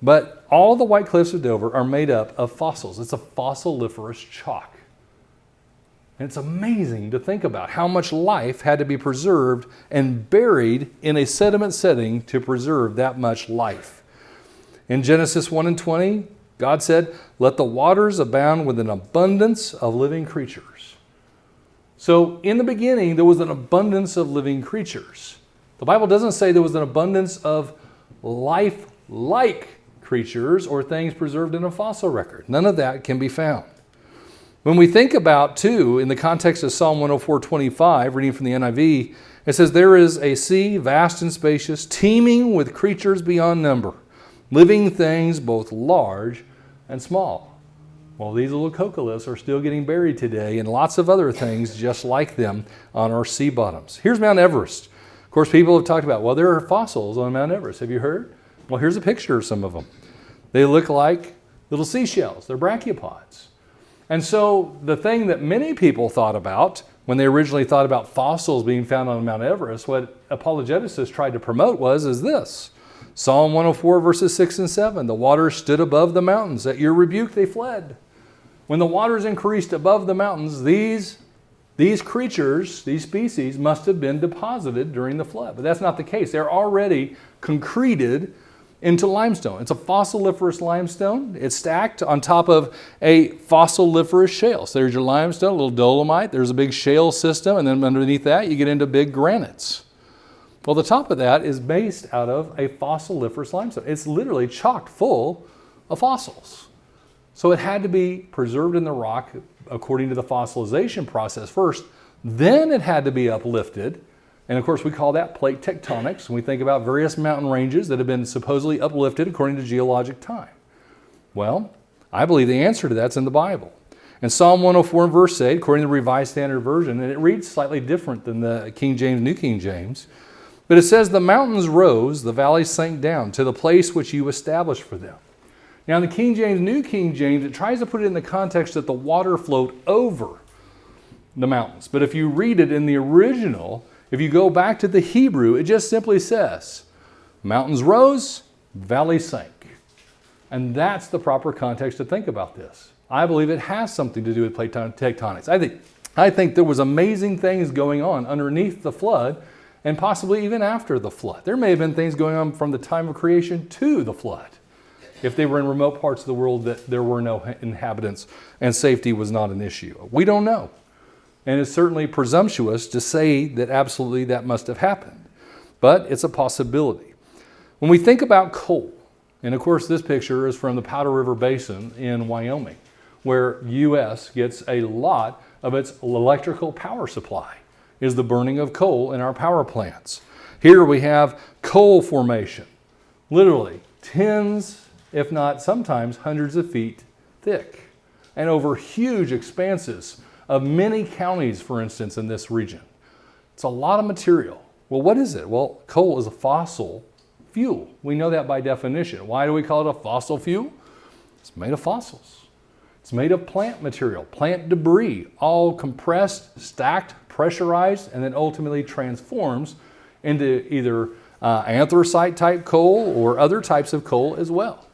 But all the White Cliffs of Dover are made up of fossils. It's a fossiliferous chalk. And it's amazing to think about how much life had to be preserved and buried in a sediment setting to preserve that much life. In Genesis 1:20, God said, "Let the waters abound with an abundance of living creatures." So in the beginning, there was an abundance of living creatures. The Bible doesn't say there was an abundance of life-like creatures or things preserved in a fossil record. None of that can be found. When we think about, too, in the context of Psalm 104:25, reading from the NIV, it says, "There is a sea, vast and spacious, teeming with creatures beyond number, living things both large and small." Well, these little coccoliths are still getting buried today, and lots of other things just like them on our sea bottoms. Here's Mount Everest. Of course, people have talked about, well, there are fossils on Mount Everest. Have you heard? Well, here's a picture of some of them. They look like little seashells. They're brachiopods. And so the thing that many people thought about when they originally thought about fossils being found on Mount Everest, what apologeticists tried to promote is this. Psalm 104 verses 6 and 7, "The waters stood above the mountains. At your rebuke they fled." When the waters increased above the mountains, these creatures, these species, must have been deposited during the flood. But that's not the case. They're already concreted into limestone. It's a fossiliferous limestone. It's stacked on top of a fossiliferous shale. So there's your limestone, a little dolomite. There's a big shale system. And then underneath that, you get into big granites. Well, the top of that is based out of a fossiliferous limestone. It's literally chock full of fossils. So it had to be preserved in the rock according to the fossilization process first. Then it had to be uplifted. And of course, we call that plate tectonics. And we think about various mountain ranges that have been supposedly uplifted according to geologic time. Well, I believe the answer to that's in the Bible. In Psalm 104 verse 8, according to the Revised Standard Version, and it reads slightly different than the King James, New King James, but it says, "The mountains rose, the valleys sank down to the place which you established for them." Now in the King James, New King James, it tries to put it in the context that the water flowed over the mountains. But if you read it in the original, if you go back to the Hebrew, it just simply says, "Mountains rose, valleys sank." And that's the proper context to think about this. I believe it has something to do with plate tectonics. I think there was amazing things going on underneath the flood and possibly even after the flood. There may have been things going on from the time of creation to the flood, if they were in remote parts of the world that there were no inhabitants and safety was not an issue. We don't know. And it's certainly presumptuous to say that absolutely that must have happened. But it's a possibility. When we think about coal, and of course this picture is from the Powder River Basin in Wyoming, where U.S. gets a lot of its electrical power supply, is the burning of coal in our power plants. Here we have coal formation, literally tens, if not sometimes hundreds of feet thick, and over huge expanses of many counties, for instance, in this region. It's a lot of material. Well, what is it? Well, coal is a fossil fuel. We know that by definition. Why do we call it a fossil fuel? It's made of fossils. It's made of plant material, plant debris, all compressed, stacked, pressurized, and then ultimately transforms into either anthracite-type coal or other types of coal as well.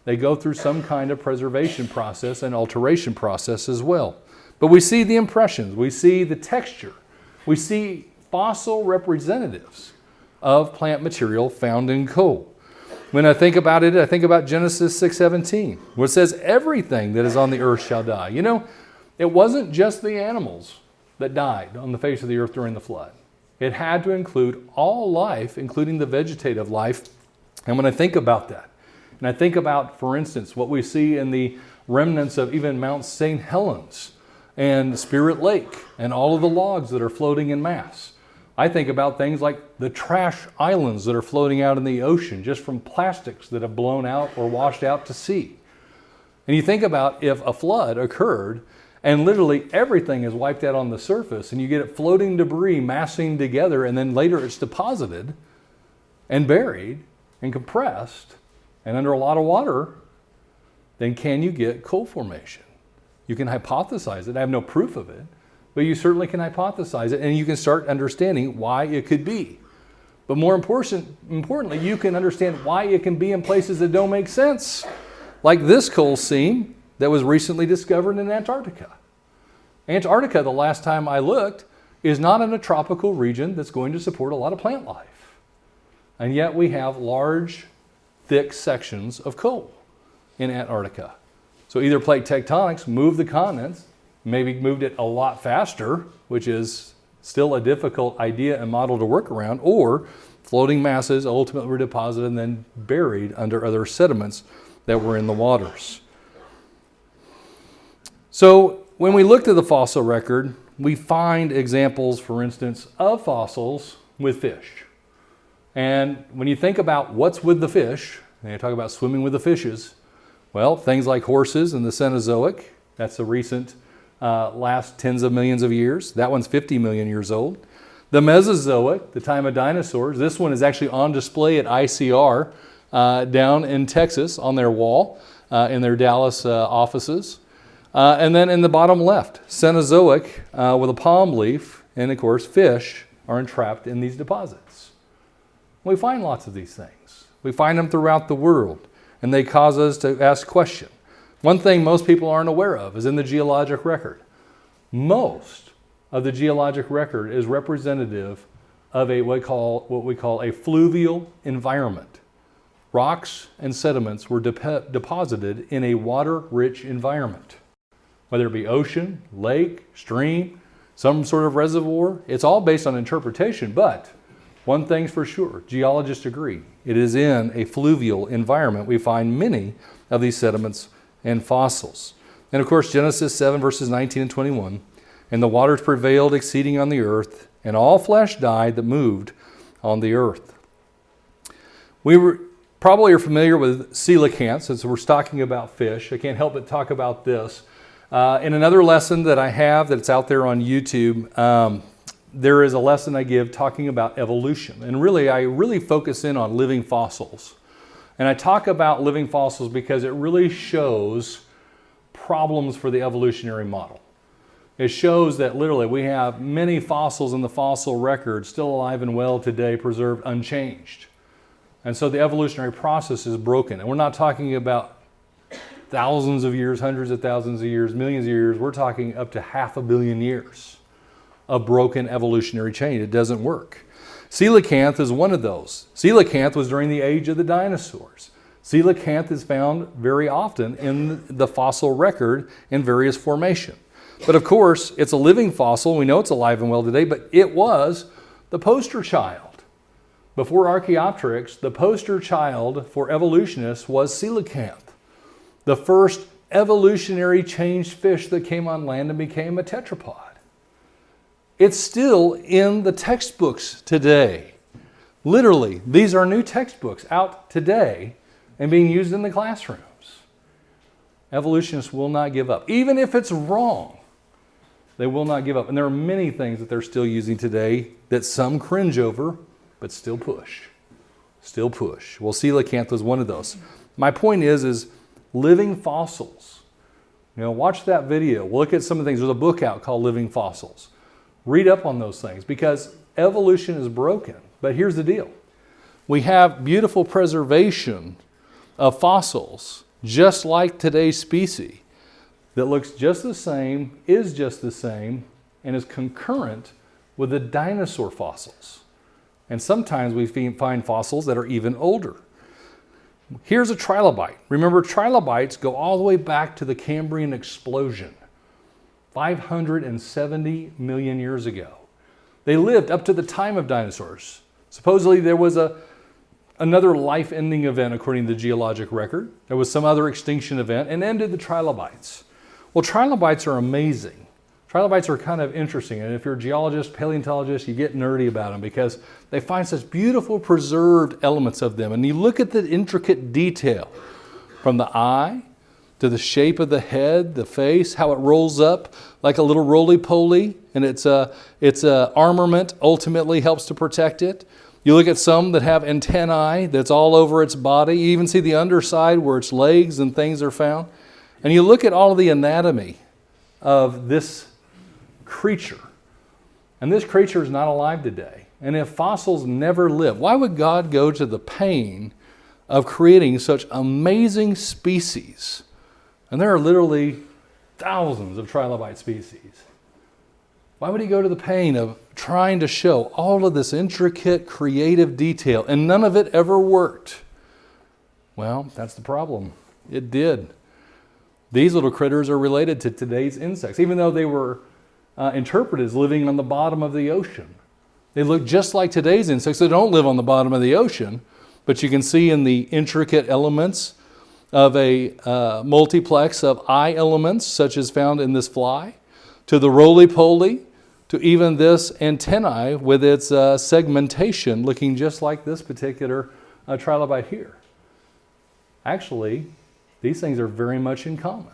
They go through some kind of preservation process and alteration process as well. But we see the impressions, we see the texture, we see fossil representatives of plant material found in coal. When I think about it, I think about Genesis 6:17, where it says, everything that is on the earth shall die. You know, it wasn't just the animals that died on the face of the earth during the flood. It had to include all life, including the vegetative life. And when I think about that, and I think about, for instance, what we see in the remnants of even Mount St. Helens and Spirit Lake and all of the logs that are floating in mass, I think about things like the trash islands that are floating out in the ocean just from plastics that have blown out or washed out to sea. And you think about if a flood occurred and literally everything is wiped out on the surface and you get it floating debris massing together and then later it's deposited and buried and compressed and under a lot of water, then can you get coal formation? You can hypothesize it. I have no proof of it. But you certainly can hypothesize it, and you can start understanding why it could be. But more importantly, you can understand why it can be in places that don't make sense, like this coal seam that was recently discovered in Antarctica. Antarctica, the last time I looked, is not in a tropical region that's going to support a lot of plant life. And yet we have large, thick sections of coal in Antarctica. So either plate tectonics moved the continents, maybe moved it a lot faster, which is still a difficult idea and model to work around, or floating masses ultimately were deposited and then buried under other sediments that were in the waters. So when we look at the fossil record, we find examples, for instance, of fossils with fish. And when you think about what's with the fish, and you talk about swimming with the fishes, well, things like horses in the Cenozoic, that's a recent last tens of millions of years. That one's 50 million years old. The Mesozoic, the time of dinosaurs. This one is actually on display at ICR down in Texas on their wall in their Dallas offices. And then in the bottom left, Cenozoic with a palm leaf, and of course fish are entrapped in these deposits. We find lots of these things. We find them throughout the world, and they cause us to ask questions. One thing most people aren't aware of is in the geologic record. Most of the geologic record is representative of what we call a fluvial environment. Rocks and sediments were deposited in a water-rich environment. Whether it be ocean, lake, stream, some sort of reservoir, it's all based on interpretation, but one thing's for sure, geologists agree. It is in a fluvial environment we find many of these sediments and fossils. And of course, Genesis 7 verses 19 and 21, and the waters prevailed exceeding on the earth, and all flesh died that moved on the earth. We probably are familiar with coelacanths, since we're talking about fish. I can't help but talk about this. In another lesson that I have that's out there on YouTube, there is a lesson I give talking about evolution. And really, I really focus in on living fossils. And I talk about living fossils because it really shows problems for the evolutionary model. It shows that literally we have many fossils in the fossil record still alive and well today, preserved unchanged. And so the evolutionary process is broken. And we're not talking about thousands of years, hundreds of thousands of years, millions of years. We're talking up to 500 million years of broken evolutionary chain. It doesn't work. Coelacanth is one of those. Coelacanth was during the age of the dinosaurs. Coelacanth is found very often in the fossil record in various formation. But of course, it's a living fossil. We know it's alive and well today, but it was the poster child. Before Archaeopteryx, the poster child for evolutionists was coelacanth, the first evolutionary changed fish that came on land and became a tetrapod. It's still in the textbooks today. Literally, these are new textbooks out today and being used in the classrooms. Evolutionists will not give up. Even if it's wrong, they will not give up. And there are many things that they're still using today that some cringe over, but still push. Still push. Well, coelacanth was one of those. My point is living fossils. Watch that video. Look at some of the things. There's a book out called Living Fossils. Read up on those things because evolution is broken. But here's the deal. We have beautiful preservation of fossils, just like today's species, that looks just the same, is just the same, and is concurrent with the dinosaur fossils. And sometimes we find fossils that are even older. Here's a trilobite. Remember, trilobites go all the way back to the Cambrian explosion, 570 million years ago. They lived up to the time of dinosaurs. Supposedly there was another life-ending event according to the geologic record. There was some other extinction event and ended the trilobites. Well, trilobites are amazing. Trilobites are kind of interesting, and if you're a geologist, paleontologist, you get nerdy about them because they find such beautiful preserved elements of them. And you look at the intricate detail from the eye to the shape of the head, the face, how it rolls up like a little roly-poly, and its armament ultimately helps to protect it. You look at some that have antennae that's all over its body. You even see the underside where its legs and things are found. And you look at all of the anatomy of this creature. And this creature is not alive today. And if fossils never live, why would God go to the pain of creating such amazing species? And there are literally thousands of trilobite species. Why would he go to the pain of trying to show all of this intricate creative detail and none of it ever worked? Well, that's the problem. It did. These little critters are related to today's insects, even though they were interpreted as living on the bottom of the ocean. They look just like today's insects. They don't live on the bottom of the ocean, but you can see in the intricate elements of a multiplex of eye elements, such as found in this fly, to the roly-poly, to even this antennae with its segmentation looking just like this particular trilobite here. Actually, these things are very much in common.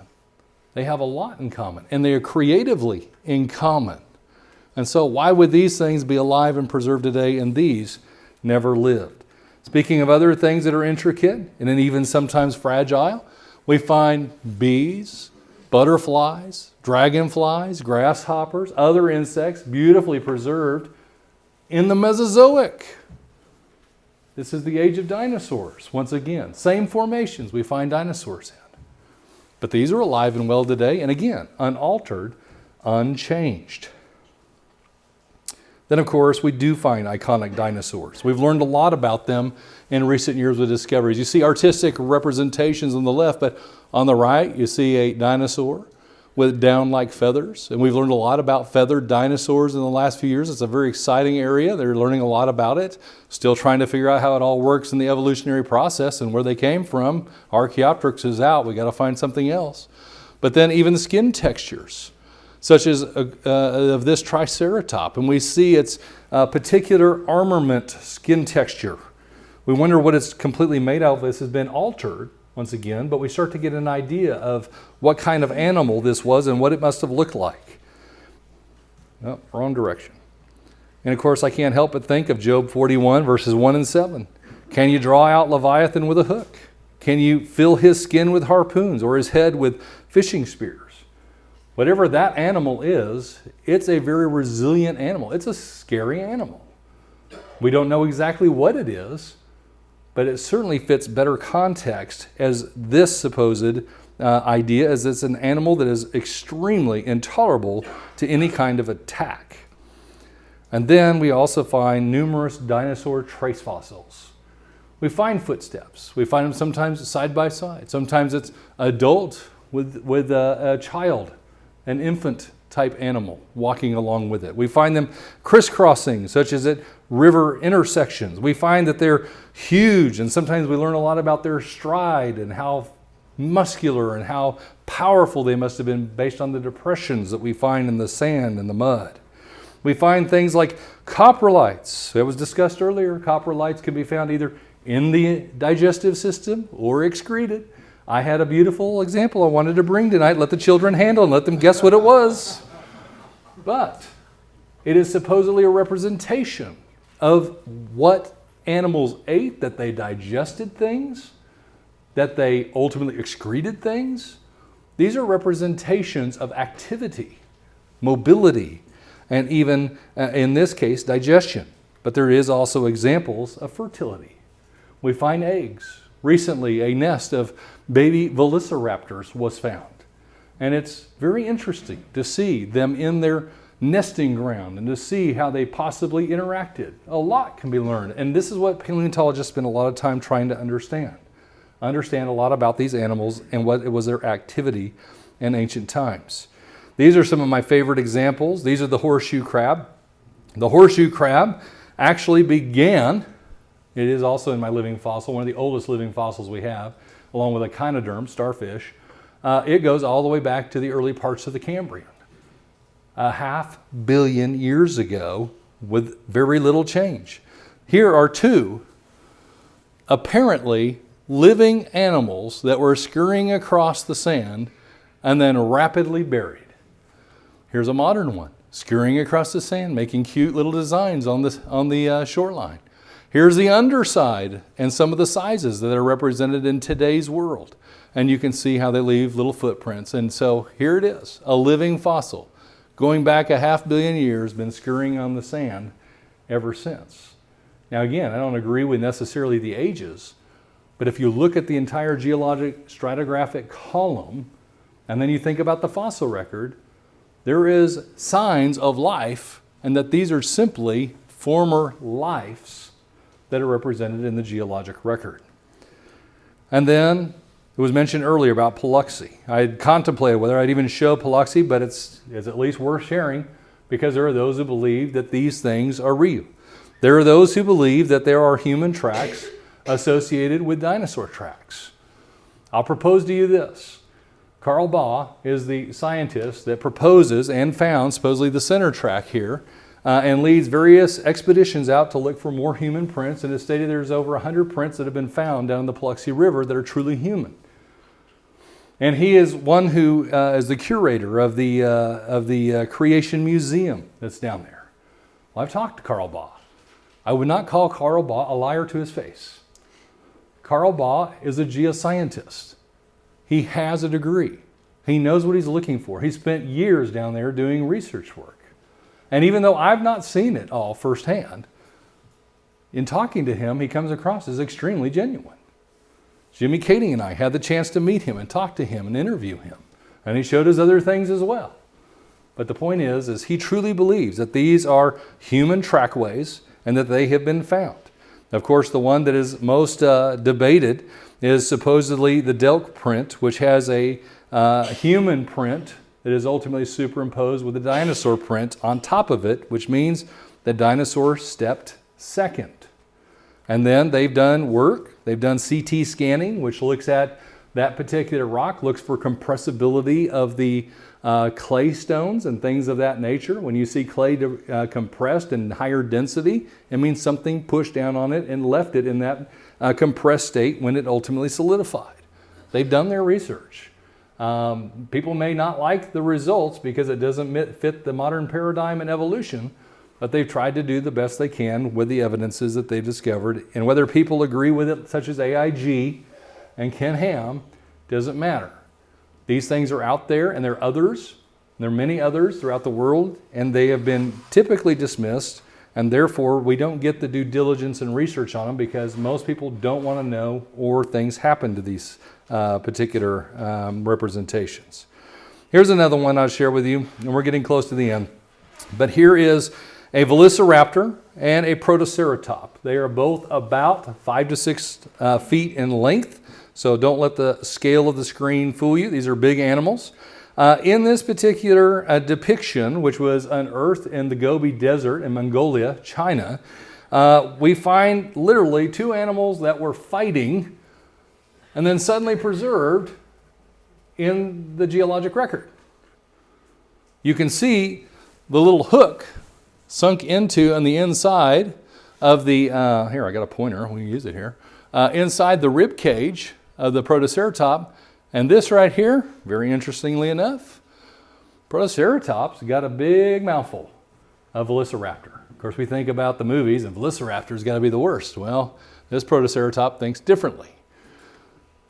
They have a lot in common, and they are creatively in common. And so why would these things be alive and preserved today and these never lived? Speaking of other things that are intricate and then even sometimes fragile, we find bees, butterflies, dragonflies, grasshoppers, other insects beautifully preserved in the Mesozoic. This is the age of dinosaurs. Once again, same formations we find dinosaurs in. But these are alive and well today, and again, unaltered, unchanged. Then, of course, we do find iconic dinosaurs. We've learned a lot about them in recent years with discoveries. You see artistic representations on the left, but on the right, you see a dinosaur with down-like feathers. And we've learned a lot about feathered dinosaurs in the last few years. It's a very exciting area. They're learning a lot about it. Still trying to figure out how it all works in the evolutionary process and where they came from. Archaeopteryx is out. We got to find something else. But then even the skin textures, such as of this triceratop. And we see its particular armament skin texture. We wonder what it's completely made out of. This has been altered once again, but we start to get an idea of what kind of animal this was and what it must have looked like. Oh, wrong direction. And of course, I can't help but think of Job 41, verses 1 and 7. Can you draw out Leviathan with a hook? Can you fill his skin with harpoons or his head with fishing spears? Whatever that animal is, it's a very resilient animal. It's a scary animal. We don't know exactly what it is, but it certainly fits better context as this supposed idea, as it's an animal that is extremely intolerable to any kind of attack. And then we also find numerous dinosaur trace fossils. We find footsteps. We find them sometimes side by side. Sometimes it's adult with a child, an infant type animal walking along with it. We find them crisscrossing, such as at river intersections. We find that they're huge, and sometimes we learn a lot about their stride and how muscular and how powerful they must have been based on the depressions that we find in the sand and the mud. We find things like coprolites. That was discussed earlier. Coprolites can be found either in the digestive system or excreted. I had a beautiful example I wanted to bring tonight. Let the children handle and let them guess what it was. But it is supposedly a representation of what animals ate, that they digested things. that they ultimately excreted things. These are representations of activity, mobility, and even, in this case, digestion. But there is also examples of fertility. We find eggs. Recently, a nest of baby velociraptors was found. And it's very interesting to see them in their nesting ground and to see how they possibly interacted. A lot can be learned. And this is what paleontologists spend a lot of time trying to understand. Understand a lot about these animals and what was their activity in ancient times. These are some of my favorite examples. These are the horseshoe crab. The horseshoe crab actually began, it is also in my living fossil, one of the oldest living fossils we have, along with echinoderm, starfish. It goes all the way back to the early parts of the Cambrian. 500 million years ago with very little change. Here are two apparently living animals that were scurrying across the sand and then rapidly buried. Here's a modern one, scurrying across the sand, making cute little designs on the shoreline. Here's the underside and some of the sizes that are represented in today's world. And you can see how they leave little footprints. And so here it is, a living fossil, going back 500 million years, been scurrying on the sand ever since. Now again, I don't agree with necessarily the ages, but if you look at the entire geologic stratigraphic column, and then you think about the fossil record, there is signs of life, and that these are simply former lives that are represented in the geologic record. And then it was mentioned earlier about Paluxy. I had contemplated whether I'd even show Paluxy, but it's at least worth sharing because there are those who believe that these things are real. There are those who believe that there are human tracks associated with dinosaur tracks. I'll propose to you this. Carl Baugh is the scientist that proposes and found supposedly the center track here and leads various expeditions out to look for more human prints, and has stated there's over 100 prints that have been found down the Paluxy River that are truly human. And he is one who is the curator of the Creation Museum that's down there. Well, I've talked to Carl Baugh. I would not call Carl Baugh a liar to his face. Carl Baugh is a geoscientist. He has a degree. He knows what he's looking for. He spent years down there doing research work. And even though I've not seen it all firsthand, in talking to him, he comes across as extremely genuine. Jimmy Kading and I had the chance to meet him and talk to him and interview him. And he showed us other things as well. But the point is he truly believes that these are human trackways and that they have been found. Of course, the one that is most debated is supposedly the Delk print, which has a human print that is ultimately superimposed with a dinosaur print on top of it, which means the dinosaur stepped second. And then they've done work. They've done CT scanning, which looks at that particular rock, looks for compressibility of the clay stones and things of that nature. When you see clay compressed and higher density, it means something pushed down on it and left it in that compressed state when it ultimately solidified. They've done their research. People may not like the results because it doesn't fit the modern paradigm in evolution, but they've tried to do the best they can with the evidences that they've discovered. And whether people agree with it, such as AIG and Ken Ham, doesn't matter. These things are out there, and there are others. There are many others throughout the world, and they have been typically dismissed, and therefore we don't get the due diligence and research on them because most people don't want to know, or things happen to these particular representations. Here's another one I'll share with you, and we're getting close to the end. But here is a velociraptor and a protoceratop. They are both about 5 to 6 feet in length. So don't let the scale of the screen fool you. These are big animals. In this particular depiction, which was unearthed in the Gobi Desert in Mongolia, China, we find literally two animals that were fighting and then suddenly preserved in the geologic record. You can see the little hook sunk into on the inside of the, here I got a pointer, we can use it here, inside the rib cage of the protoceratop. And this right here, very interestingly enough, protoceratop's got a big mouthful of velociraptor. Of course, we think about the movies and velociraptor's got to be the worst. Well, this protoceratop thinks differently.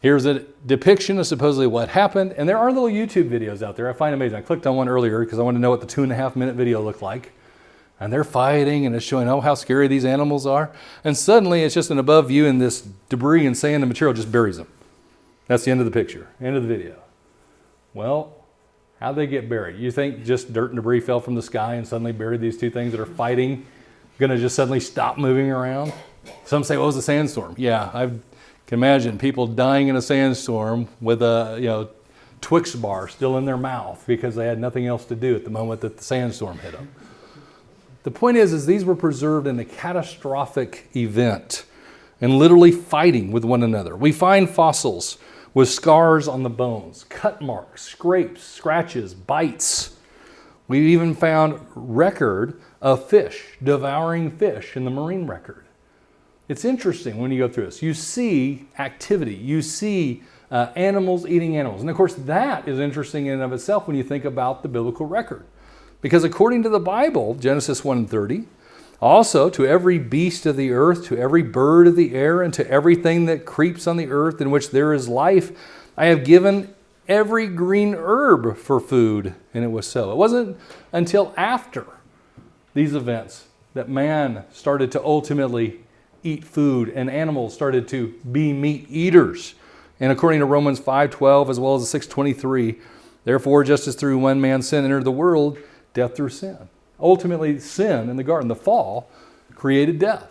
Here's a depiction of supposedly what happened. And there are little YouTube videos out there I find amazing. I clicked on one earlier because I wanted to know what the 2.5-minute video looked like. And they're fighting, and it's showing, how scary these animals are. And suddenly, it's just an above view, and this debris and sand and material just buries them. That's the end of the picture, end of the video. Well, how'd they get buried? You think just dirt and debris fell from the sky and suddenly buried these two things that are fighting, going to just suddenly stop moving around? Some say, well, it was a sandstorm. Yeah, I can imagine people dying in a sandstorm with a Twix bar still in their mouth because they had nothing else to do at the moment that the sandstorm hit them. The point is these were preserved in a catastrophic event and literally fighting with one another. We find fossils with scars on the bones, cut marks, scrapes, scratches, bites. We even found record of fish, devouring fish in the marine record. It's interesting when you go through this. You see activity. You see animals eating animals. And of course, that is interesting in and of itself when you think about the biblical record. Because according to the Bible, Genesis 1:30, also to every beast of the earth, to every bird of the air, and to everything that creeps on the earth in which there is life, I have given every green herb for food. And it was so. It wasn't until after these events that man started to ultimately eat food and animals started to be meat eaters. And according to Romans 5:12 as well as 6:23, therefore, just as through one man's sin entered the world, death through sin. Ultimately, sin in the garden, the fall, created death.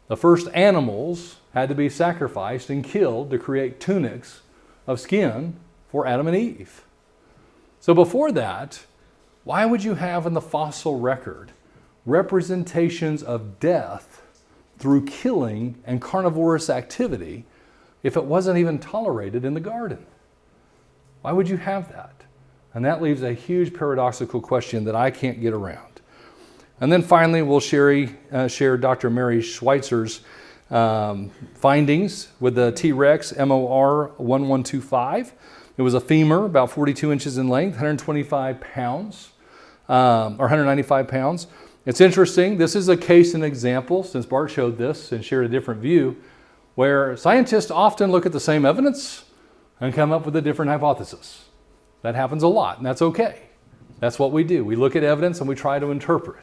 The first animals had to be sacrificed and killed to create tunics of skin for Adam and Eve. So before that, why would you have in the fossil record representations of death through killing and carnivorous activity if it wasn't even tolerated in the garden? Why would you have that? And that leaves a huge paradoxical question that I can't get around. And then finally, we'll share Dr. Mary Schweitzer's findings with the T-Rex MOR 1125. It was a femur, about 42 inches in length, 125 pounds, or 195 pounds. It's interesting. This is a case and example, since Bart showed this and shared a different view, where scientists often look at the same evidence and come up with a different hypothesis. That happens a lot, and that's okay. That's what we do. We look at evidence and we try to interpret.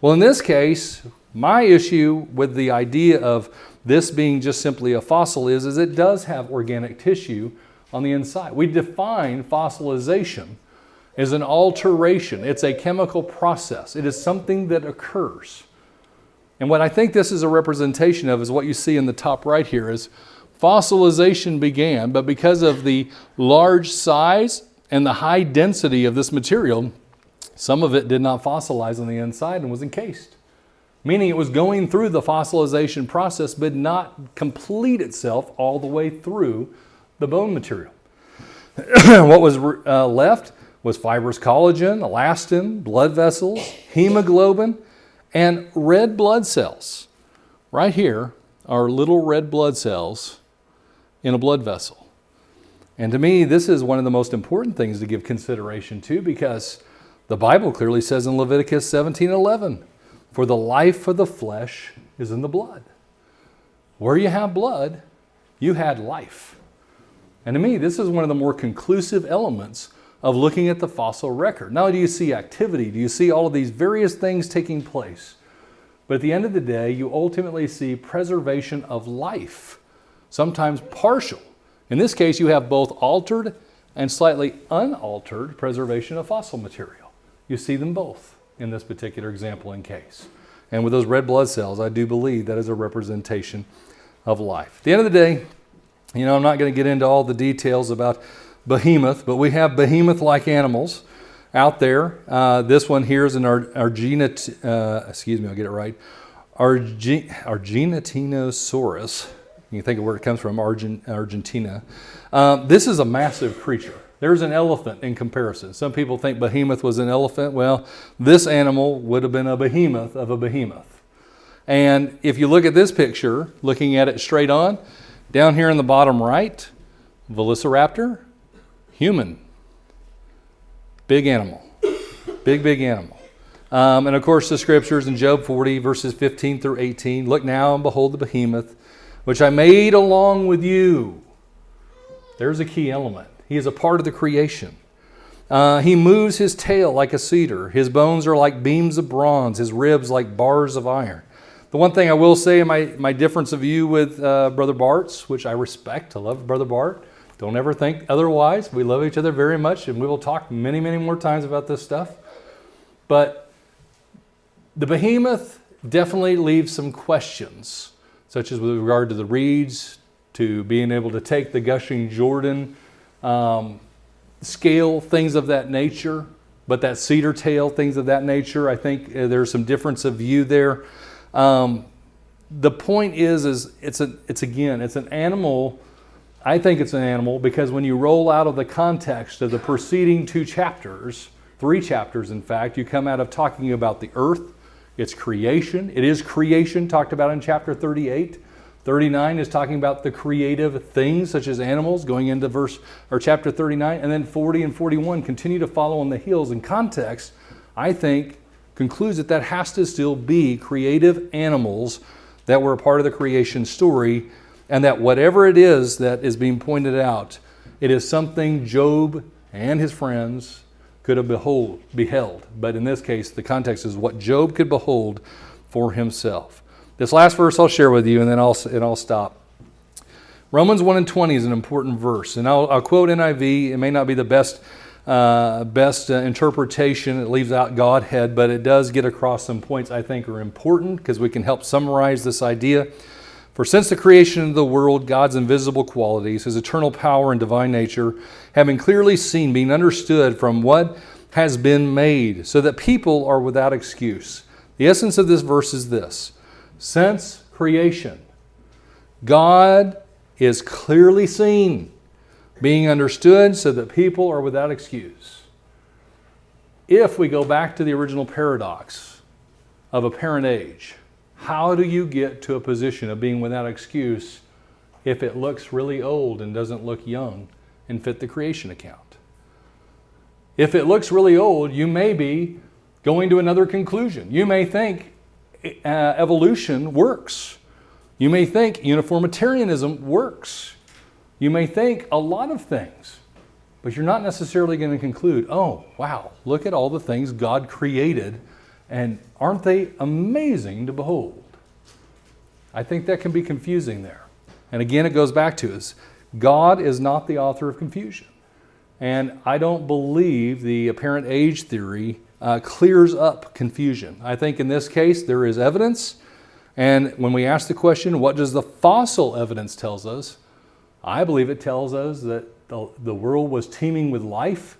Well, in this case, my issue with the idea of this being just simply a fossil is it does have organic tissue on the inside. We define fossilization as an alteration. It's a chemical process. It is something that occurs. And what I think this is a representation of is what you see in the top right here is fossilization began, but because of the large size and the high density of this material, some of it did not fossilize on the inside and was encased. Meaning it was going through the fossilization process, but not complete itself all the way through the bone material. What was left was fibrous collagen, elastin, blood vessels, hemoglobin, and red blood cells. Right here are little red blood cells in a blood vessel. And to me, this is one of the most important things to give consideration to because the Bible clearly says in Leviticus 17:11, for the life of the flesh is in the blood. Where you have blood, you had life. And to me, this is one of the more conclusive elements of looking at the fossil record. Not only do you see activity, do you see all of these various things taking place, but at the end of the day, you ultimately see preservation of life, sometimes partial. In this case, you have both altered and slightly unaltered preservation of fossil material. You see them both in this particular example and case. And with those red blood cells, I do believe that is a representation of life. At the end of the day, I'm not going to get into all the details about behemoth, but we have behemoth-like animals out there. This one here is an Argentinosaurus. You can think of where it comes from, Argentina. This is a massive creature. There's an elephant in comparison. Some people think behemoth was an elephant. Well, this animal would have been a behemoth of a behemoth. And if you look at this picture, looking at it straight on, down here in the bottom right, Velociraptor, human. Big animal. Big animal. And of course the scriptures in Job 40 verses 15 through 18, look now and behold the behemoth, which I made along with you. There's a key element. He is a part of the creation. He moves his tail like a cedar. His bones are like beams of bronze. His ribs like bars of iron. The one thing I will say in my difference of view with Brother Bart's, which I respect, I love Brother Bart. Don't ever think otherwise. We love each other very much, and we will talk many, many more times about this stuff. But the behemoth definitely leaves some questions, such as with regard to the reeds, to being able to take the gushing Jordan, scale, things of that nature. But that cedar tail, things of that nature, I think there's some difference of view there. The point is it's an animal. I think it's an animal because when you roll out of the context of the preceding 2 chapters, 3 chapters in fact, you come out of talking about the earth, its creation. It is creation talked about in chapter 38. 39 is talking about the creative things such as animals, going into chapter 39, and then 40 and 41 continue to follow on the heels. In context, I think, concludes that has to still be creative animals that were a part of the creation story, and that whatever it is that is being pointed out, it is something Job and his friends could have beheld. But in this case, the context is what Job could behold for himself. This last verse I'll share with you, and then I'll stop. Romans 1:20 is an important verse, and I'll quote NIV. It may not be the best interpretation. It leaves out Godhead, but it does get across some points I think are important because we can help summarize this idea. For since the creation of the world, God's invisible qualities, his eternal power and divine nature, have been clearly seen, being understood from what has been made, so that people are without excuse. The essence of this verse is this: since creation, God is clearly seen, being understood, so that people are without excuse. If we go back to the original paradox of apparent age, how do you get to a position of being without excuse if it looks really old and doesn't look young and fit the creation account? If it looks really old, you may be going to another conclusion. You may think evolution works. You may think uniformitarianism works. You may think a lot of things, but you're not necessarily going to conclude, oh, wow, look at all the things God created, and aren't they amazing to behold? I think that can be confusing there. And again, it goes back to is God is not the author of confusion. And I don't believe the apparent age theory clears up confusion. I think in this case, there is evidence. And when we ask the question, what does the fossil evidence tells us? I believe it tells us that the world was teeming with life,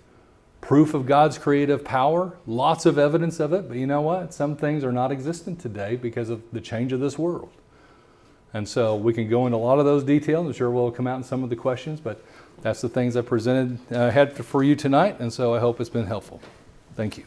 proof of God's creative power, lots of evidence of it. But you know what? Some things are not existent today because of the change of this world. And so we can go into a lot of those details. I'm sure we'll come out in some of the questions, but that's the things I had for you tonight. And so I hope it's been helpful. Thank you.